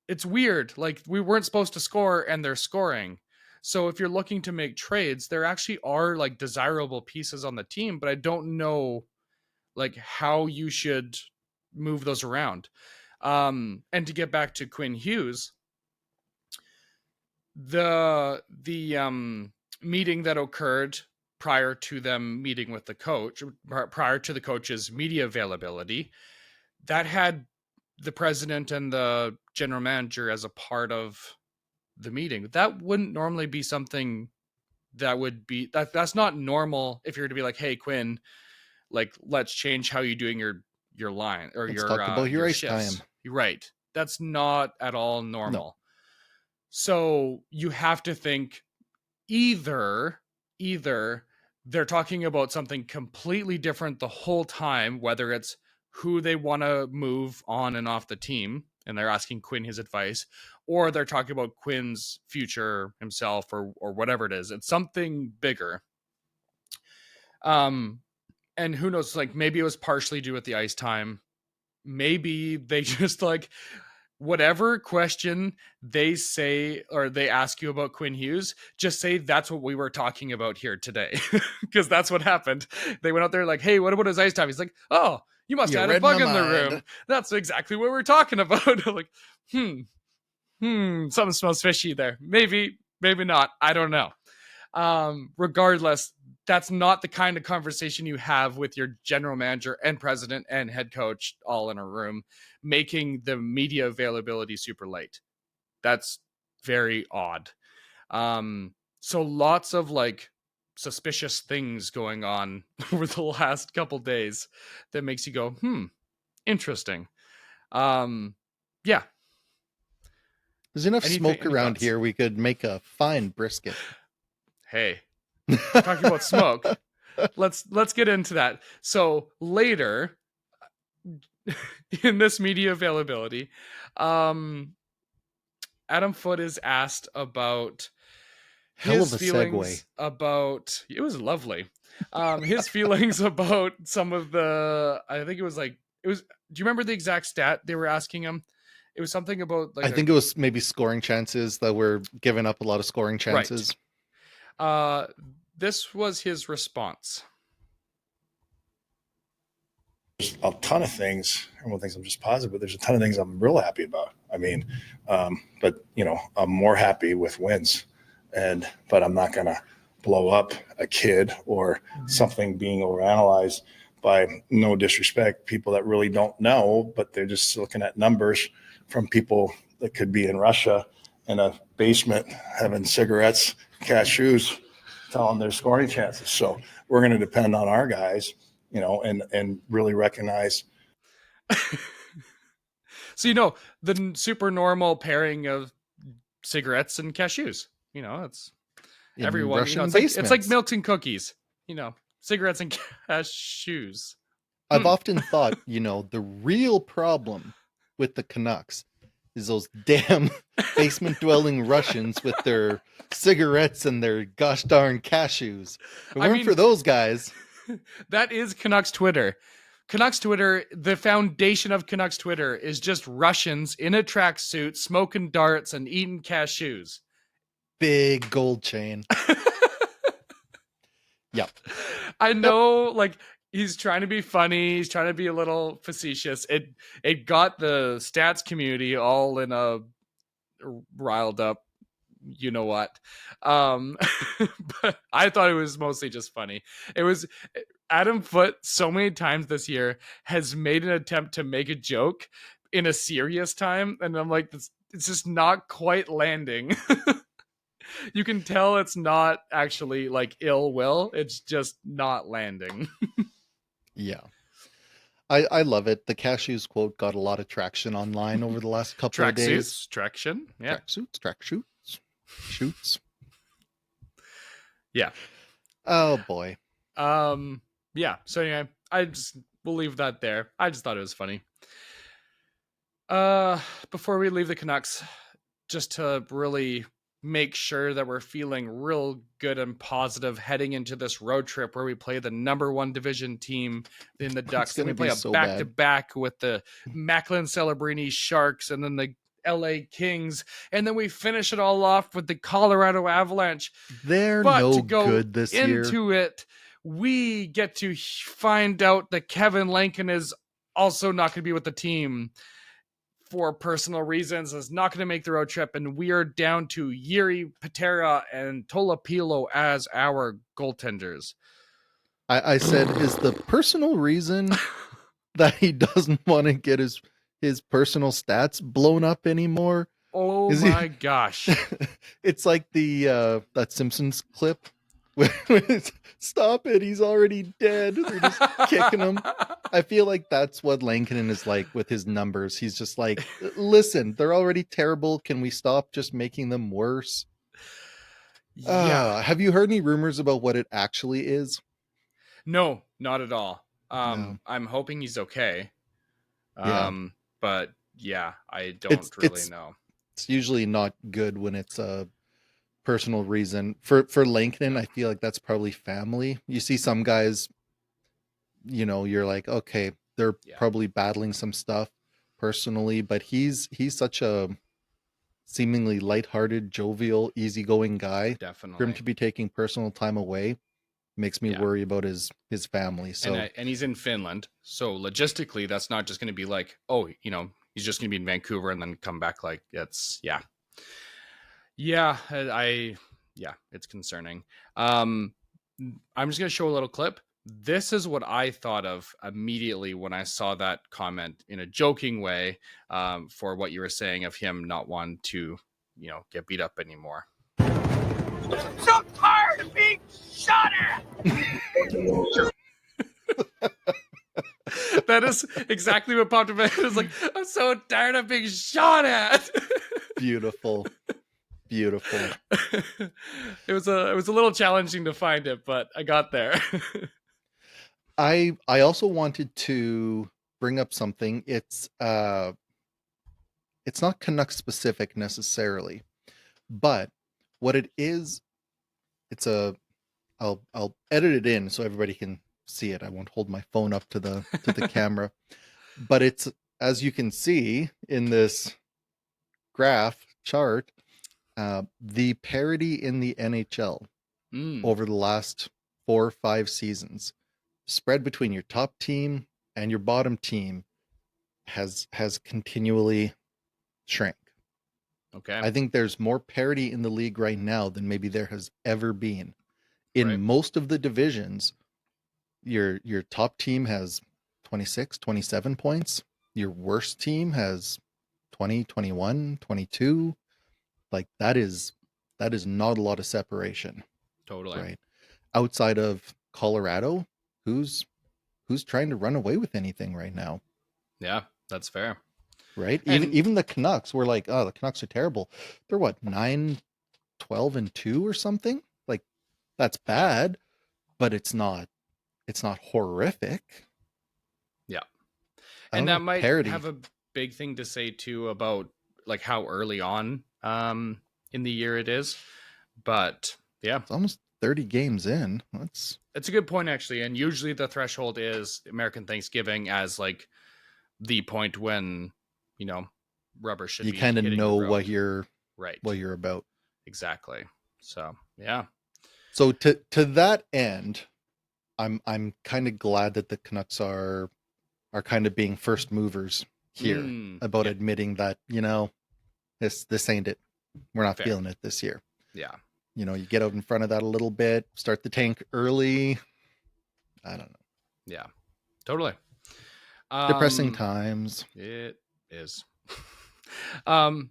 Speaker 1: It's weird. Like, we weren't supposed to score and they're scoring. So if you're looking to make trades, there actually are like desirable pieces on the team, but I don't know like how you should move those around. And to get back to Quinn Hughes, the meeting that occurred prior to them meeting with the coach, prior to the coach's media availability, that had the president and the general manager as a part of the meeting. That wouldn't normally be something that would be that's not normal. If you're to be like, hey Quinn, like, let's change how you're doing your line or
Speaker 2: Let's talk about your ice
Speaker 1: shifts.
Speaker 2: time.
Speaker 1: You're right. That's not at all normal.
Speaker 2: No.
Speaker 1: So you have to think either they're talking about something completely different the whole time, whether it's who they want to move on and off the team, and they're asking Quinn his advice, or they're talking about Quinn's future himself, or whatever it is. It's something bigger. And who knows, like maybe it was partially due with the ice time. Maybe they just like whatever question they say or they ask you about Quinn Hughes, just say that's what we were talking about here today. Because that's what happened. They went out there like, hey, what about his ice time? He's like, oh, you must
Speaker 2: You
Speaker 1: have had a
Speaker 2: read my
Speaker 1: bug in the
Speaker 2: mind.
Speaker 1: room. That's exactly what we're talking about. I'm like, something smells fishy there. Maybe, maybe not. I don't know. Regardless, that's not the kind of conversation you have with your general manager and president and head coach all in a room, making the media availability super late. That's very odd. So lots of like suspicious things going on over the last couple days that makes you go, interesting. Yeah.
Speaker 2: There's enough
Speaker 1: Anything?
Speaker 2: smoke
Speaker 1: Any
Speaker 2: around
Speaker 1: thoughts?
Speaker 2: here. We could make a fine brisket.
Speaker 1: Hey, talking about smoke. Let's get into that. So later in this media availability, um, Adam Foote is asked about
Speaker 2: Hell of
Speaker 1: his
Speaker 2: a segue.
Speaker 1: feelings about it was lovely. His feelings about some of the I think it was like it was do you remember the exact stat they were asking him? It was something about like
Speaker 2: I
Speaker 1: a
Speaker 2: think it was maybe scoring chances that we're giving up a lot of scoring
Speaker 1: right.
Speaker 2: chances.
Speaker 1: Uh this was his response.
Speaker 3: There's a ton of things. Everyone thinks I'm just positive, but there's a ton of things I'm real happy about. I mean, but I'm more happy with wins, but I'm not gonna blow up a kid or something being overanalyzed by no disrespect, people that really don't know, but they're just looking at numbers from people that could be in Russia in a basement having cigarettes, cashews, telling their scoring chances. So we're going to depend on our guys, and really recognize.
Speaker 1: So the super normal pairing of cigarettes and cashews. It's
Speaker 2: In
Speaker 1: everyone.
Speaker 2: Russian
Speaker 1: It's like
Speaker 2: basements.
Speaker 1: milk and cookies. Cigarettes and cashews.
Speaker 2: I've often thought, the real problem with the Canucks is those damn basement dwelling Russians with their cigarettes and their gosh darn cashews. If it
Speaker 1: I
Speaker 2: weren't for
Speaker 1: mean,
Speaker 2: those guys,
Speaker 1: that is Canucks Twitter. Canucks Twitter, the foundation of Canucks Twitter is just Russians in a tracksuit smoking darts and eating cashews.
Speaker 2: big gold chain. Yep.
Speaker 1: I
Speaker 2: Yep.
Speaker 1: know, like he's trying to be funny. He's trying to be a little facetious. It got the stats community all in a riled up. You know what? But I thought it was mostly just funny. It was Adam Foote so many times this year has made an attempt to make a joke in a serious time, and I'm like, it's just not quite landing. You can tell it's not actually like ill will. It's just not landing.
Speaker 2: Yeah. I love it. The cashews quote got a lot of traction online over the last couple of days.
Speaker 1: Tracksuits, traction. Yeah.
Speaker 2: Tracksuits, shoots.
Speaker 1: Yeah.
Speaker 2: Oh boy.
Speaker 1: Yeah. So anyway, we'll leave that there. I just thought it was funny. Before we leave the Canucks, just to really make sure that we're feeling real good and positive heading into this road trip where we play the number one division team in the Ducks. Then we play a
Speaker 2: so
Speaker 1: back-to-back with the Macklin Celebrini Sharks and then the LA Kings. And then we finish it all off with the Colorado Avalanche.
Speaker 2: They're
Speaker 1: But
Speaker 2: no
Speaker 1: to go
Speaker 2: good this year.
Speaker 1: into it, we get to find out that Kevin Lankin is also not going to be with the team for personal reasons, is not going to make the road trip, and we are down to Yuri Patera and Tolopilo as our goaltenders.
Speaker 2: I said, is the personal reason that he doesn't want to get his personal stats blown up anymore?
Speaker 1: Oh my gosh.
Speaker 2: It's like the that Simpsons clip where it's, stop it, he's already dead. They're just kicking him. I feel like that's what Lankinen is like with his numbers. He's just like, listen, they're already terrible. Can we stop just making them worse?
Speaker 1: Yeah.
Speaker 2: Have you heard any rumors about what it actually is?
Speaker 1: No, not at all.
Speaker 2: No.
Speaker 1: I'm hoping he's okay.
Speaker 2: Yeah.
Speaker 1: But yeah, I don't really know.
Speaker 2: It's usually not good when it's a personal reason. For Lankinen, I feel like that's probably family. You see some guys, you're like, okay, they're probably battling some stuff. personally, but he's such a seemingly lighthearted, jovial, easygoing guy. For him
Speaker 1: Definitely.
Speaker 2: to be taking personal time away makes me
Speaker 1: Yeah.
Speaker 2: worry about his family. So
Speaker 1: And he's in Finland, so logistically, that's not just going to be like, oh, you know, he's just going to be in Vancouver and then come back. Like, it's yeah, yeah, it's concerning. I'm just going to show a little clip. This is what I thought of immediately when I saw that comment in a joking way, for what you were saying of him not wanting to, you know, get beat up anymore.
Speaker 4: So tired of being shot at.
Speaker 1: That is exactly what popped in my head. It's like, I'm so tired of being shot at.
Speaker 2: beautiful. Beautiful.
Speaker 1: It was a little challenging to find it, but I got there.
Speaker 2: I also wanted to bring up something. It's not Canucks specific necessarily, but what it is, it's a I'll edit it in so everybody can see it. I won't hold my phone up to the camera, but it's, as you can see in this graph chart, the parity in the NHL over the last 4 or 5 seasons, spread between your top team and your bottom team, has continually shrank.
Speaker 1: Okay.
Speaker 2: I think there's more parity in the league right now than maybe there has ever been. In most of the divisions, your top team has 26, 27 points. Your worst team has 20, 21, 22. Like that is not a lot of separation.
Speaker 1: Totally.
Speaker 2: Right. Outside of Colorado, who's trying to run away with anything right now?
Speaker 1: Yeah, that's fair.
Speaker 2: Right?
Speaker 1: And
Speaker 2: Even the Canucks were like, oh, the Canucks are terrible. They're what, 9, 12 and 2 or something? Like that's bad, but it's not horrific.
Speaker 1: Yeah.
Speaker 2: I
Speaker 1: And
Speaker 2: don't
Speaker 1: that
Speaker 2: know,
Speaker 1: might
Speaker 2: parity.
Speaker 1: have a big thing to say too about like how early on in the year it is. But yeah.
Speaker 2: It's almost 30 games in.
Speaker 1: It's a good point actually. And usually the threshold is American Thanksgiving as like the point when, you know, rubber should
Speaker 2: you
Speaker 1: be
Speaker 2: kind of
Speaker 1: hitting
Speaker 2: know
Speaker 1: the road.
Speaker 2: what you're about.
Speaker 1: Exactly. So yeah.
Speaker 2: So to that end, I'm kind of glad that the Canucks are kind of being first movers here about admitting that, you know, this ain't it. We're not feeling it this year.
Speaker 1: Yeah.
Speaker 2: You know, you get out in front of that a little bit, start the tank early. I don't know.
Speaker 1: Yeah. Totally.
Speaker 2: Depressing times.
Speaker 1: It is. I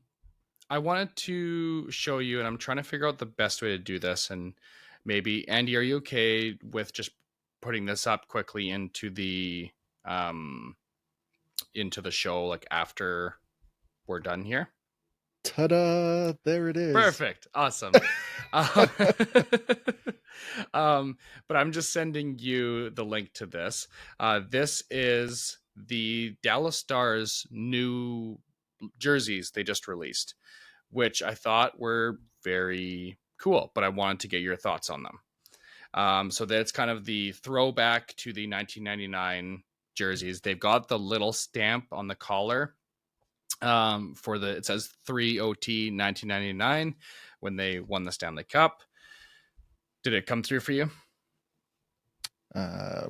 Speaker 1: wanted to show you, and I'm trying to figure out the best way to do this. And maybe, Andy, are you okay with just putting this up quickly into the show, like after we're done here?
Speaker 2: Ta-da! There it is.
Speaker 1: Perfect. Awesome. But I'm just sending you the link to this. This is the Dallas Stars' new jerseys they just released, which I thought were very cool, but I wanted to get your thoughts on them. So that's kind of the throwback to the 1999 jerseys. They've got the little stamp on the collar. It says 3OT 1999 when they won the Stanley Cup. Did it come through for you?
Speaker 2: Yes.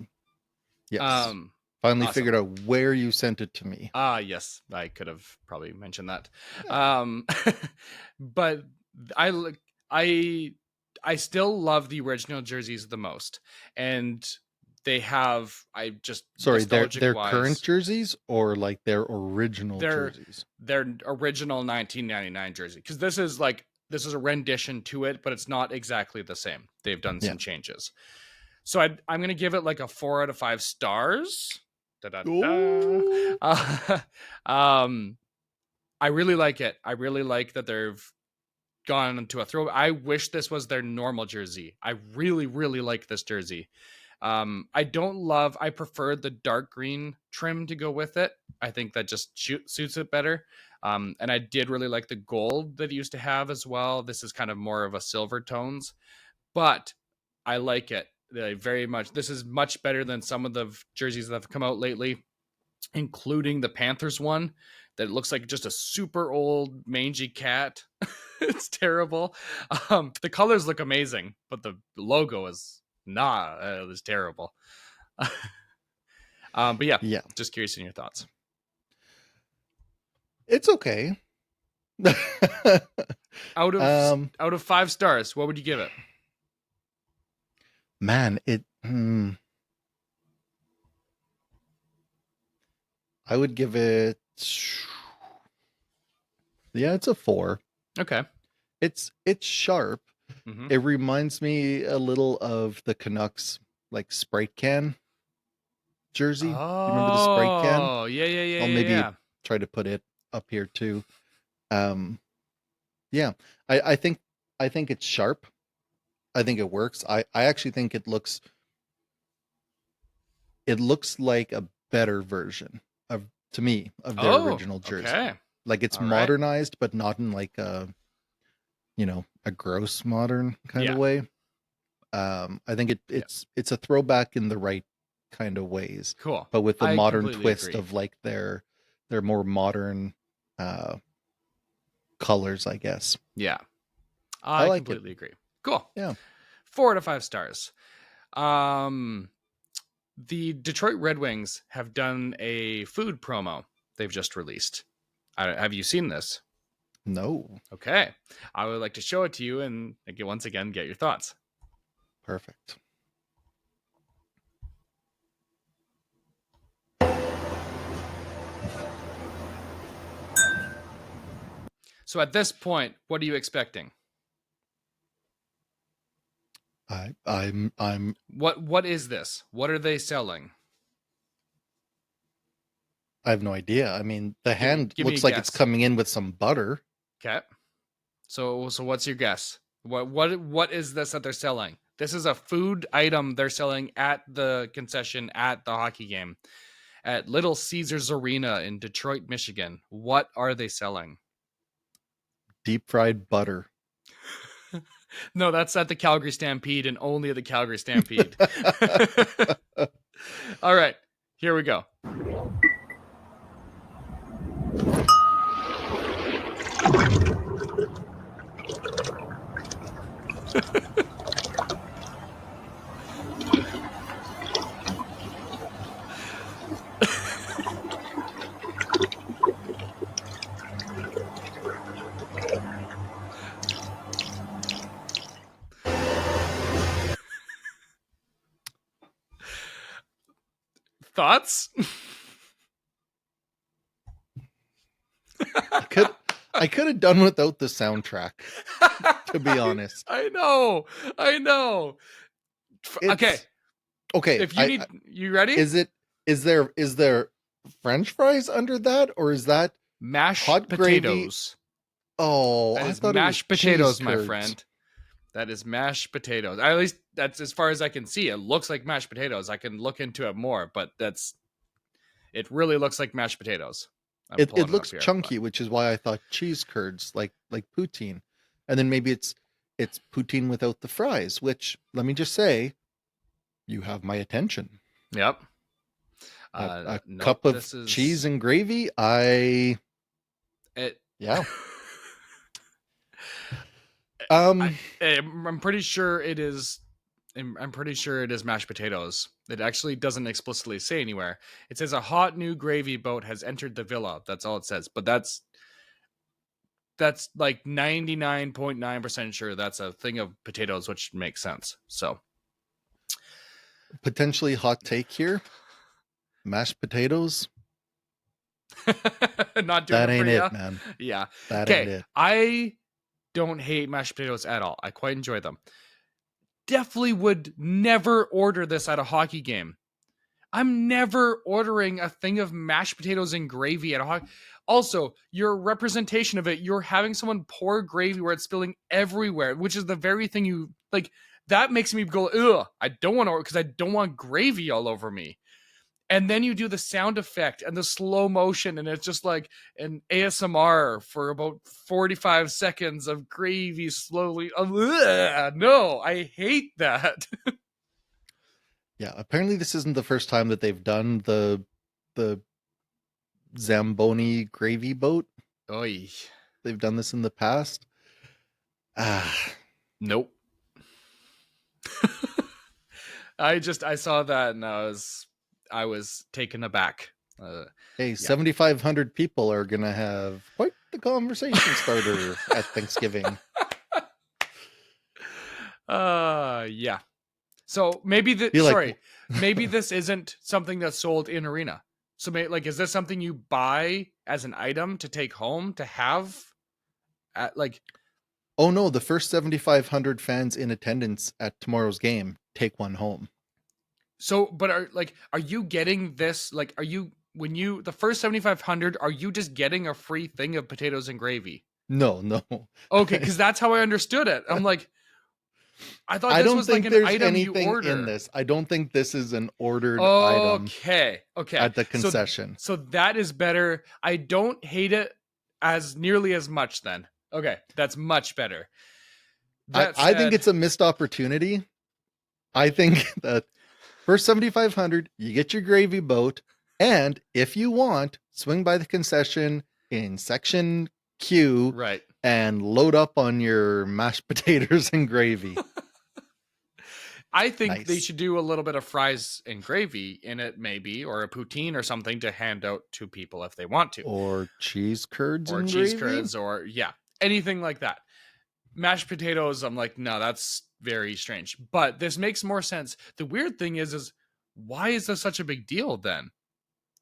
Speaker 2: Finally
Speaker 1: awesome.
Speaker 2: Figured out where you sent it to me.
Speaker 1: Yes, I could have probably mentioned that. But I still love the original jerseys the most, and they have
Speaker 2: Sorry, their current jerseys or like their original jerseys?
Speaker 1: Their original 1999 jersey, because this is a rendition to it, but it's not exactly the same. They've done some changes. So I'm going to give it like a 4 out of 5 stars. I really like it. I really like that they've gone into a throw. I wish this was their normal jersey. I really, really like this jersey. I prefer the dark green trim to go with it. I think that just suits it better. And I did really like the gold that it used to have as well. This is kind of more of a silver tones, but I like it very much. This is much better than some of the jerseys that have come out lately. including the Panthers one that looks like just a super old mangy cat. It's terrible. The colors look amazing, but the logo is not. It was terrible. But yeah, just curious in your thoughts.
Speaker 2: It's okay.
Speaker 1: Out of 5 stars, what would you give it?
Speaker 2: Man, I would give it. Yeah, it's a 4.
Speaker 1: Okay.
Speaker 2: It's sharp.
Speaker 1: Mm-hmm.
Speaker 2: It reminds me a little of the Canucks like Sprite can jersey.
Speaker 1: Oh,
Speaker 2: you remember the Sprite can?
Speaker 1: Oh, yeah.
Speaker 2: I'll maybe try to put it up here too. Yeah, I think it's sharp. I think it works. I actually think it looks like a better version to me of their original jersey. Okay. Like it's modernized, but not in like a gross modern kind of way. I think it's a throwback in the right kind of ways.
Speaker 1: Cool.
Speaker 2: But with the modern twist of like their more modern colors, I guess.
Speaker 1: Yeah. I like completely agree. Cool.
Speaker 2: Yeah.
Speaker 1: 4 out of 5 stars. The Detroit Red Wings have done a food promo they've just released. Have you seen this?
Speaker 2: No.
Speaker 1: Okay. I would like to show it to you and once again get your thoughts.
Speaker 2: Perfect.
Speaker 1: So at this point, what are you expecting?
Speaker 2: I'm
Speaker 1: What is this? What are they selling?
Speaker 2: I have no idea. I mean, the hand looks like it's coming in with some butter.
Speaker 1: Okay. So what's your guess? What is this that they're selling? This is a food item they're selling at the concession at the hockey game at Little Caesars Arena in Detroit, Michigan. What are they selling?
Speaker 2: Deep fried butter.
Speaker 1: No, that's at the Calgary Stampede and only at the Calgary Stampede. All right, here we go. Thoughts?
Speaker 2: I could have done without the soundtrack, to be honest.
Speaker 1: I know. Okay. If you need, you ready?
Speaker 2: Is there French fries under that, or is that
Speaker 1: mashed
Speaker 2: hot
Speaker 1: potatoes?
Speaker 2: Gravy? Oh,
Speaker 1: that is mashed potatoes, my friend. That is mashed potatoes. At least that's as far as I can see. It looks like mashed potatoes. I can look into it more, but it really looks like mashed potatoes.
Speaker 2: It looks chunky, which is why I thought cheese curds, like poutine, and then maybe it's poutine without the fries. Which, let me just say, you have my attention.
Speaker 1: Yep.
Speaker 2: A cup of cheese and gravy. Yeah.
Speaker 1: I'm pretty sure it is. I'm pretty sure it is mashed potatoes. It actually doesn't explicitly say anywhere. It says a hot new gravy boat has entered the villa. That's all it says. But that's like 99.9% sure that's a thing of potatoes, which makes sense. So
Speaker 2: potentially hot take here. Mashed potatoes.
Speaker 1: Not doing
Speaker 2: that
Speaker 1: it
Speaker 2: ain't
Speaker 1: for
Speaker 2: it, man.
Speaker 1: Yeah.
Speaker 2: That ain't it.
Speaker 1: I don't hate mashed potatoes at all. I quite enjoy them. Definitely would never order this at a hockey game. I'm never ordering a thing of mashed potatoes and gravy at a hockey. Also, your representation of it, you're having someone pour gravy where it's spilling everywhere, which is the very thing you like. That makes me go, ugh, I don't want to order because I don't want gravy all over me. And then you do the sound effect and the slow motion, and it's just like an ASMR for about 45 seconds of gravy slowly. No, I hate that.
Speaker 2: Yeah, apparently this isn't the first time that they've done the Zamboni gravy boat.
Speaker 1: Oy.
Speaker 2: They've done this in the past. Ah,
Speaker 1: Nope. I saw that and I was taken aback.
Speaker 2: hey,
Speaker 1: Yeah.
Speaker 2: 7,500 people are gonna have quite the conversation starter at Thanksgiving.
Speaker 1: Yeah. So maybe
Speaker 2: Be like-
Speaker 1: maybe this isn't something that's sold in arena. So like, is this something you buy as an item to take home to have at like?
Speaker 2: Oh no, the first 7,500 fans in attendance at tomorrow's game take one home.
Speaker 1: So, but are you getting this? Like, are you when you the first 7,500? Are you just getting a free thing of potatoes and gravy?
Speaker 2: No.
Speaker 1: Okay, because that's how I understood it. I'm like, I thought
Speaker 2: I
Speaker 1: this
Speaker 2: don't
Speaker 1: was
Speaker 2: think
Speaker 1: like an
Speaker 2: there's
Speaker 1: item you
Speaker 2: anything
Speaker 1: order.
Speaker 2: in this. I don't think this is an ordered item
Speaker 1: Okay.
Speaker 2: at the concession.
Speaker 1: So that is better. I don't hate it as nearly as much then. Okay, that's much better.
Speaker 2: I think it's a missed opportunity. I think that first 7,500, you get your gravy boat, and if you want, swing by the concession in section Q
Speaker 1: right.
Speaker 2: and load up on your mashed potatoes and gravy.
Speaker 1: I think
Speaker 2: Nice.
Speaker 1: they should do a little bit of fries and gravy in it, maybe, or a poutine or something to hand out to people if they want to,
Speaker 2: Or cheese curds
Speaker 1: or
Speaker 2: and
Speaker 1: cheese
Speaker 2: gravy.
Speaker 1: curds, or anything like that. Mashed potatoes, I'm like, no, that's very strange. But this makes more sense. The weird thing is why is this such a big deal then?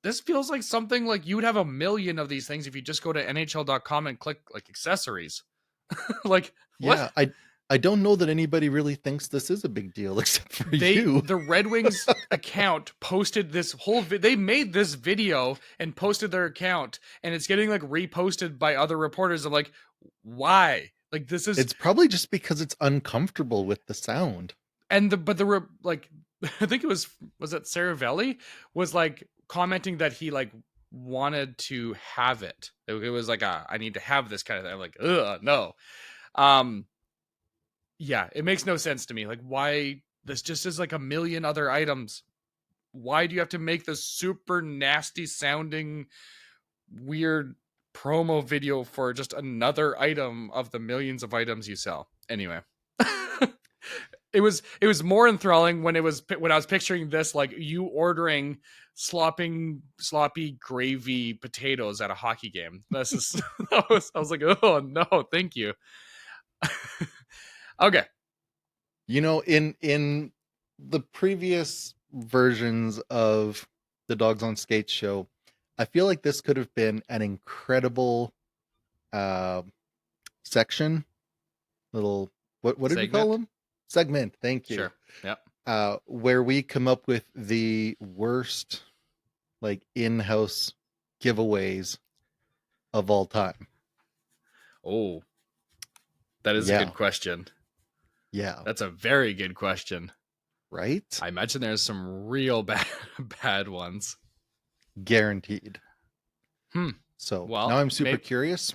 Speaker 1: This feels like something like you would have a million of these things if you just go to NHL.com and click like accessories. Like,
Speaker 2: Yeah,
Speaker 1: what?
Speaker 2: I don't know that anybody really thinks this is a big deal except for you.
Speaker 1: The Red Wings account posted this whole they made this video and posted their account, and it's getting like reposted by other reporters. I'm like, why? Like, this is
Speaker 2: It's probably just because it's uncomfortable with the sound.
Speaker 1: and like I think it was it Saravelli was like commenting that he like wanted to have it. It was like I need to have this kind of thing. I'm like, ugh, no. Yeah, it makes no sense to me. Like, why this just is like a million other items. Why do you have to make this super nasty sounding weird promo video for just another item of the millions of items you sell? Anyway. It was more enthralling when I was picturing this, like you ordering sloppy gravy potatoes at a hockey game. This is I was like, oh no, thank you. Okay.
Speaker 2: You know, in the previous versions of the Dogs on Skates show, I feel like this could have been an incredible section. Little what did we call them? Segment. Thank you.
Speaker 1: Sure. Yep.
Speaker 2: Where we come up with the worst like in-house giveaways of all time.
Speaker 1: Oh, that is a good question.
Speaker 2: Yeah.
Speaker 1: That's a very good question.
Speaker 2: Right?
Speaker 1: I imagine there's some real bad ones.
Speaker 2: Guaranteed. So
Speaker 1: well,
Speaker 2: now I'm super curious.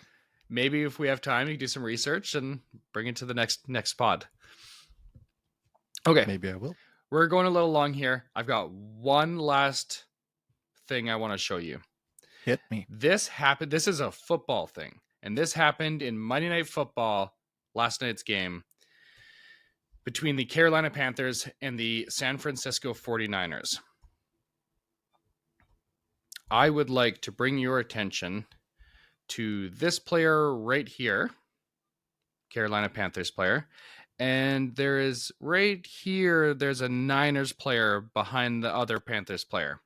Speaker 1: Maybe if we have time, you can do some research and bring it to the next pod. Okay.
Speaker 2: Maybe I will.
Speaker 1: We're going a little long here. I've got one last thing I want to show you.
Speaker 2: Hit me.
Speaker 1: This happened. This is a football thing. And this happened in Monday Night Football, last night's game, between the Carolina Panthers and the San Francisco 49ers. I would like to bring your attention to this player right here, Carolina Panthers player. And there is right here, there's a Niners player behind the other Panthers player.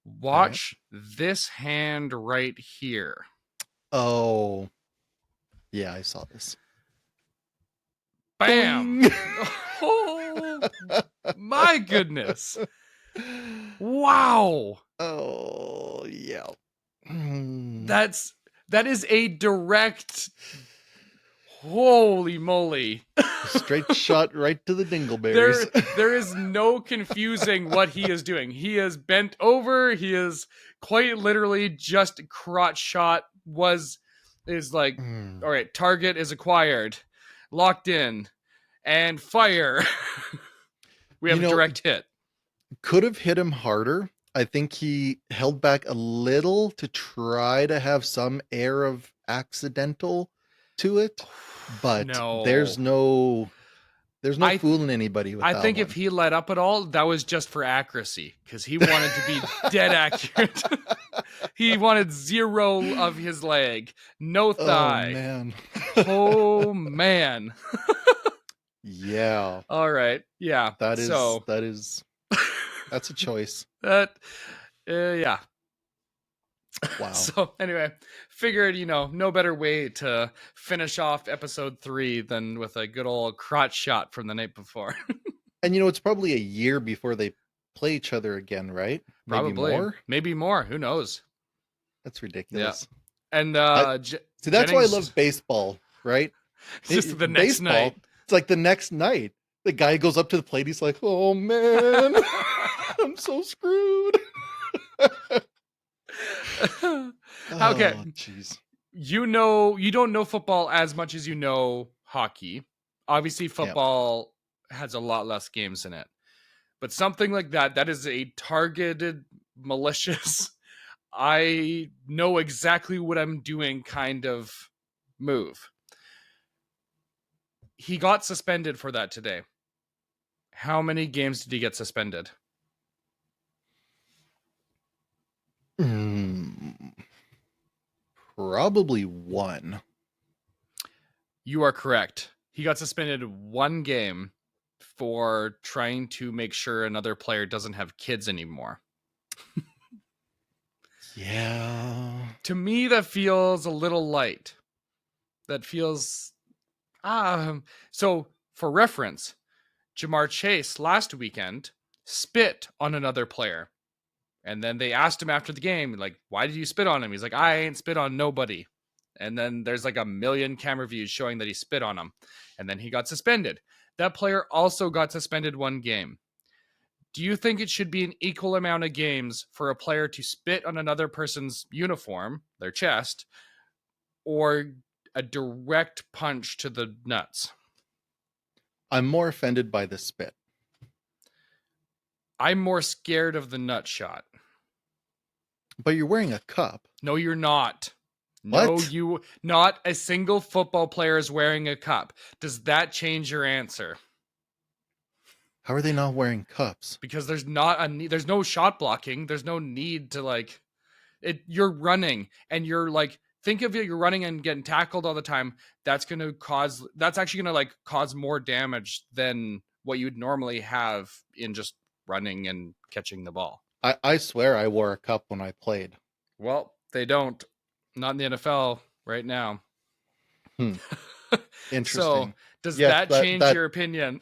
Speaker 1: Watch this hand right here.
Speaker 2: Oh, yeah, I saw this.
Speaker 1: Bam! Oh, my goodness. Wow.
Speaker 2: Oh, yeah.
Speaker 1: That is a direct, holy moly.
Speaker 2: Straight shot right to the dingleberries.
Speaker 1: There is no confusing what he is doing. He is bent over. He is quite literally just crotch shot is like, all right, target is acquired, locked in, and fire. We have a direct hit.
Speaker 2: Could have hit him harder, I think he held back a little to try to have some air of accidental to it, but
Speaker 1: No.
Speaker 2: there's no
Speaker 1: I-
Speaker 2: fooling anybody with
Speaker 1: I
Speaker 2: that
Speaker 1: think
Speaker 2: one.
Speaker 1: if he let up at all, that was just for accuracy because he wanted to be dead accurate. He wanted 0 of his leg, no
Speaker 2: Oh
Speaker 1: thigh.
Speaker 2: man.
Speaker 1: Oh man.
Speaker 2: Yeah.
Speaker 1: All right. Yeah.
Speaker 2: That is
Speaker 1: so
Speaker 2: that's a choice.
Speaker 1: that yeah.
Speaker 2: Wow.
Speaker 1: So anyway, figured, no better way to finish off episode 3 than with a good old crotch shot from the night before.
Speaker 2: And it's probably a year before they play each other again, right?
Speaker 1: Probably. Maybe more. Who knows?
Speaker 2: That's ridiculous.
Speaker 1: And
Speaker 2: See, that's why I
Speaker 1: Jennings-
Speaker 2: love baseball, right?
Speaker 1: just the next night.
Speaker 2: It's like the next night. The guy goes up to the plate. He's like, "Oh man, I'm so screwed."
Speaker 1: Okay.
Speaker 2: Jeez.
Speaker 1: You don't know football as much as you know hockey. Obviously, football has a lot less games in it. But something like that is a targeted, malicious, I know exactly what I'm doing kind of move. He got suspended for that today. How many games did he get suspended?
Speaker 2: Probably 1.
Speaker 1: You are correct. He got suspended 1 game for trying to make sure another player doesn't have kids anymore.
Speaker 2: Yeah.
Speaker 1: To me, that feels a little light. That feels... So, for reference, Jamar Chase last weekend spit on another player. And then they asked him after the game, like, why did you spit on him? He's like, I ain't spit on nobody. And then there's like 1 million camera views showing that he spit on him. And then he got suspended. That player also got suspended 1 game. Do you think it should be an equal amount of games for a player to spit on another person's uniform, their chest, or a direct punch to the nuts?
Speaker 2: I'm more offended by the spit.
Speaker 1: I'm more scared of the nut shot.
Speaker 2: But you're wearing a cup.
Speaker 1: No, you're not.
Speaker 2: What?
Speaker 1: No, not a single football player is wearing a cup. Does that change your answer?
Speaker 2: How are they not wearing cups?
Speaker 1: Because there's no shot blocking. There's no need to like it. You're running and you're like, think of it. You're running and getting tackled all the time. That's actually going to like cause more damage than what you'd normally have in just running and catching the ball.
Speaker 2: I swear I wore a cup when I played.
Speaker 1: Well, they don't. Not in the NFL right now.
Speaker 2: Interesting.
Speaker 1: So, does that change your opinion?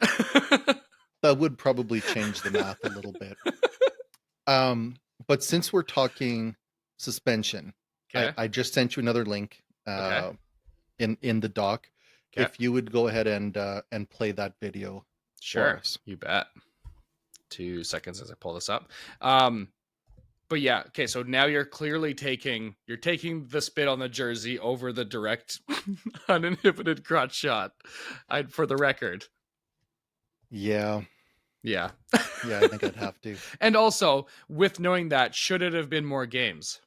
Speaker 2: That would probably change the math a little bit. But since we're talking suspension,
Speaker 1: Okay.
Speaker 2: I just sent you another link in the doc.
Speaker 1: Okay.
Speaker 2: If you would go ahead and play that video.
Speaker 1: Sure.
Speaker 2: for us.
Speaker 1: You bet. 2 seconds as I pull this up. But yeah, okay, so now you're clearly taking the spit on the jersey over the direct uninhibited crotch shot. For the record.
Speaker 2: Yeah.
Speaker 1: Yeah.
Speaker 2: Yeah, I think I'd have to.
Speaker 1: And also, with knowing that, should it have been more games?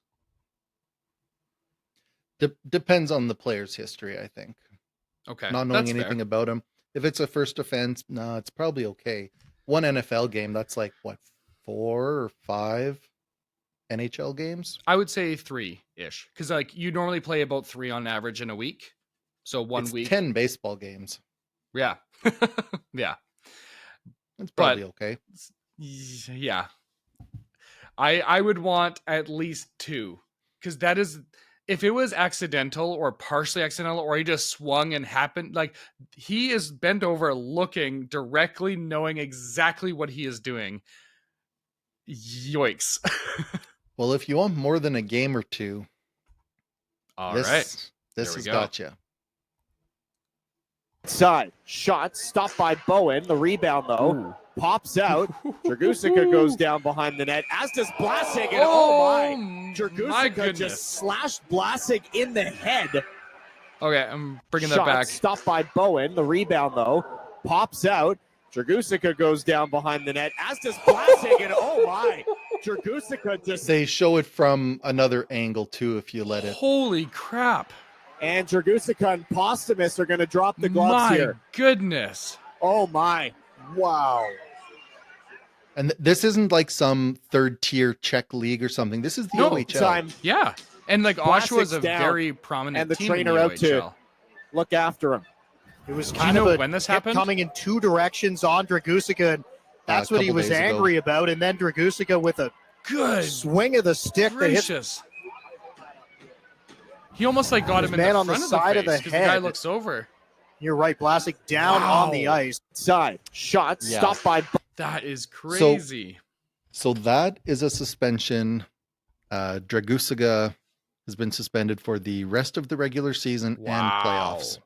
Speaker 2: Depends on the player's history, I think.
Speaker 1: Okay.
Speaker 2: Not knowing
Speaker 1: that's
Speaker 2: anything
Speaker 1: fair.
Speaker 2: about him. If it's a first offense, no, it's probably okay. 1 NFL game, that's like, what, 4 or 5 NHL games?
Speaker 1: I would say 3-ish. Because like you normally play about 3 on average in a week. So 1
Speaker 2: It's
Speaker 1: week.
Speaker 2: 10 baseball games.
Speaker 1: Yeah. Yeah.
Speaker 2: That's probably okay.
Speaker 1: Yeah. I would want at least 2. Because that is, if it was accidental or partially accidental, or he just swung and happened, like he is bent over looking directly, knowing exactly what he is doing. Yoicks.
Speaker 2: Well, if you want more than a game or 2, this has got you.
Speaker 5: Side shot stopped by Bowen. The rebound though pops out. Dragusica goes down behind the net, as does Blasik. And my Dragusica just slashed Blasik in the head.
Speaker 1: Okay, I'm bringing that back.
Speaker 5: Stopped by Bowen. The rebound though pops out. Dragusica goes down behind the net, as does Blasik. And Dragusica just
Speaker 2: They show it from another angle too if you let it.
Speaker 1: Holy crap.
Speaker 5: and Dragusica and Postumus are going to drop the gloves
Speaker 1: My
Speaker 5: here.
Speaker 1: goodness.
Speaker 5: Oh my. Wow.
Speaker 2: And this isn't like some third tier Czech league or something. This is the
Speaker 1: No,
Speaker 2: OHL.
Speaker 5: Time.
Speaker 1: Yeah. And like Oshawa's a
Speaker 5: down,
Speaker 1: very prominent
Speaker 5: and the
Speaker 1: team in
Speaker 5: trainer
Speaker 1: the
Speaker 5: out to
Speaker 1: OHL.
Speaker 5: look after him.
Speaker 6: It was
Speaker 1: Do you
Speaker 6: kind
Speaker 1: know
Speaker 6: of a
Speaker 1: when this
Speaker 6: hit
Speaker 1: happened?
Speaker 6: coming in two directions on Dragusica. And that's what he
Speaker 2: couple
Speaker 6: was
Speaker 2: days ago.
Speaker 6: angry about. And then Dragusica with a
Speaker 1: Good
Speaker 6: swing of the stick that hit
Speaker 1: gracious. He almost like got
Speaker 6: His
Speaker 1: him in
Speaker 6: man
Speaker 1: the
Speaker 6: on the
Speaker 1: front of
Speaker 6: side
Speaker 1: the
Speaker 6: of the
Speaker 1: face because the guy
Speaker 6: head.
Speaker 1: looks over.
Speaker 6: You're right, Blasek down on the
Speaker 1: Wow.
Speaker 6: ice.
Speaker 5: Side shot
Speaker 2: Yeah.
Speaker 5: stopped by
Speaker 1: That is crazy.
Speaker 2: So that is a suspension. Dragusiga has been suspended for the rest of the regular season and playoffs.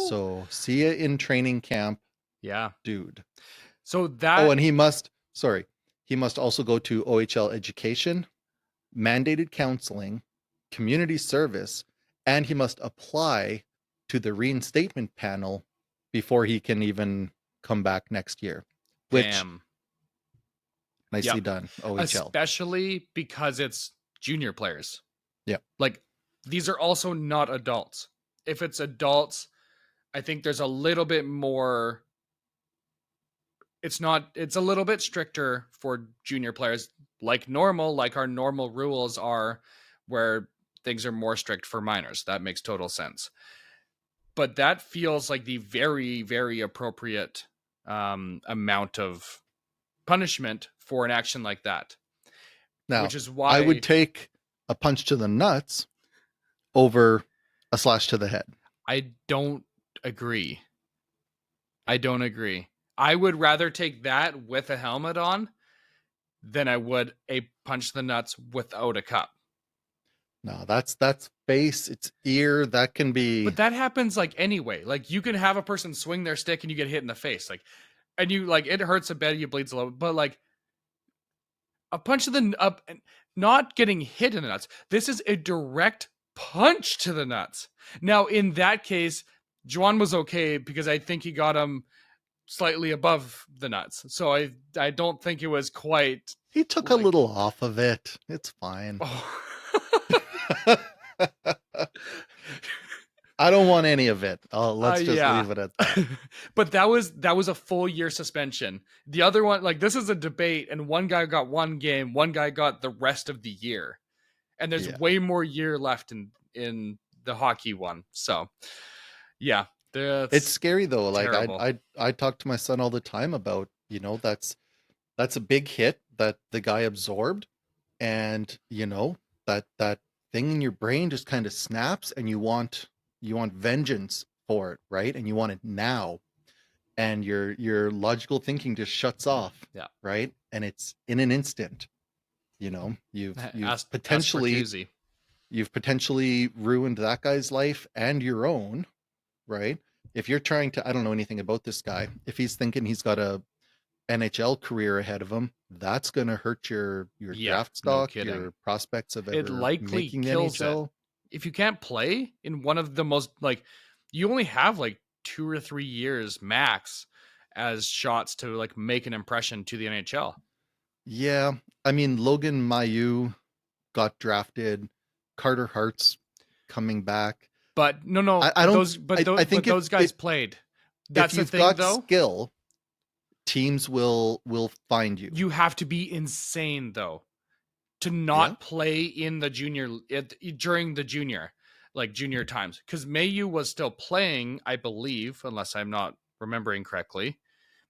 Speaker 2: So see ya in training camp,
Speaker 1: yeah.
Speaker 2: dude.
Speaker 1: So that
Speaker 2: Oh, and he must also go to OHL education, mandated counseling, community service, and he must apply to the reinstatement panel before he can even come back next year. Which
Speaker 1: damn.
Speaker 2: nicely
Speaker 1: Yep.
Speaker 2: done, OHL.
Speaker 1: Especially because it's junior players.
Speaker 2: Yeah.
Speaker 1: Like these are also not adults. If it's adults, I think there's a little bit more. It's a little bit stricter for junior players, like our normal rules are, where things are more strict for minors. That makes total sense. But that feels like the very, very appropriate amount of punishment for an action like that.
Speaker 2: Now,
Speaker 1: which is why
Speaker 2: I would take a punch to the nuts over a slash to the head.
Speaker 1: I don't agree. I would rather take that with a helmet on than I would a punch to the nuts without a cup.
Speaker 2: No, that's face, it's ear, that can be.
Speaker 1: But that happens like anyway. Like you can have a person swing their stick and you get hit in the face, like, and you like it hurts a bit, you bleeds a little, but like a punch to the up, not getting hit in the nuts. This is a direct punch to the nuts. Now, in that case, Juan was okay because I think he got him slightly above the nuts. So I don't think it was quite.
Speaker 2: He took a little off of it. It's fine.
Speaker 1: Oh.
Speaker 2: I don't want any of it. Let's just
Speaker 1: yeah.
Speaker 2: leave it at that.
Speaker 1: But that was a full year suspension. The other one, like this is a debate, and one guy got 1 game, one guy got the rest of the year, and there's way more year left in the hockey one. So, yeah,
Speaker 2: it's scary though. Like
Speaker 1: terrible.
Speaker 2: I talk to my son all the time about, that's a big hit that the guy absorbed, and that thing in your brain just kind of snaps, and you want vengeance for it, right? And you want it now, and your logical thinking just shuts off.
Speaker 1: Yeah.
Speaker 2: Right. And it's in an instant. You've potentially ruined that guy's life and your own, right? If you're trying to, I don't know anything about this guy. If he's thinking he's got a NHL career ahead of him, that's going to hurt your draft stock, your prospects of ever
Speaker 1: it likely
Speaker 2: making
Speaker 1: kills
Speaker 2: the NHL.
Speaker 1: it. If you can't play in one of the most, like, you only have like 2 or 3 years max as shots to like make an impression to the NHL.
Speaker 2: Yeah. I mean, Logan Mailloux got drafted. Carter Hart's coming back.
Speaker 1: But no,
Speaker 2: I don't.
Speaker 1: I think those guys played. That's the thing, though.
Speaker 2: Skill, teams will find you.
Speaker 1: You have to be insane though to not play in the junior during the junior times, because Mailloux was still playing, I believe, unless I'm not remembering correctly,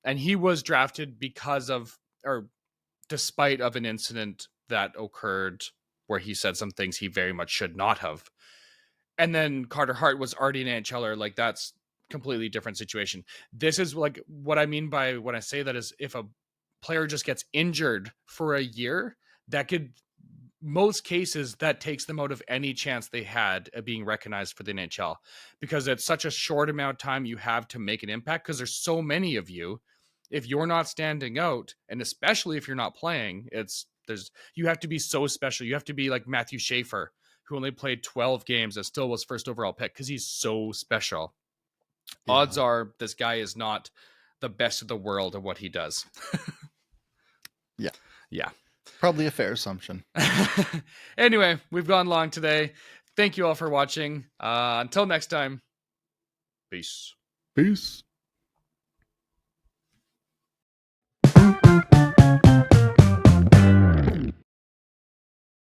Speaker 1: and he was drafted because of, or despite of, an incident that occurred where he said some things he very much should not have. And then Carter Hart was already an NHLer. Like, that's completely different situation. This is like what I mean by when I say that is, if a player just gets injured for a year, that could, most cases, that takes them out of any chance they had of being recognized for the NHL, because it's such a short amount of time you have to make an impact, because there's so many of you. If you're not standing out, and especially if you're not playing, you have to be so special. You have to be like Matthew Schaefer, who only played 12 games and still was first overall pick because he's so special. Yeah. Odds are this guy is not the best of the world at what he does. Yeah.
Speaker 2: Probably a fair assumption.
Speaker 1: Anyway, we've gone long today. Thank you all for watching. Until next time, peace.
Speaker 2: Peace.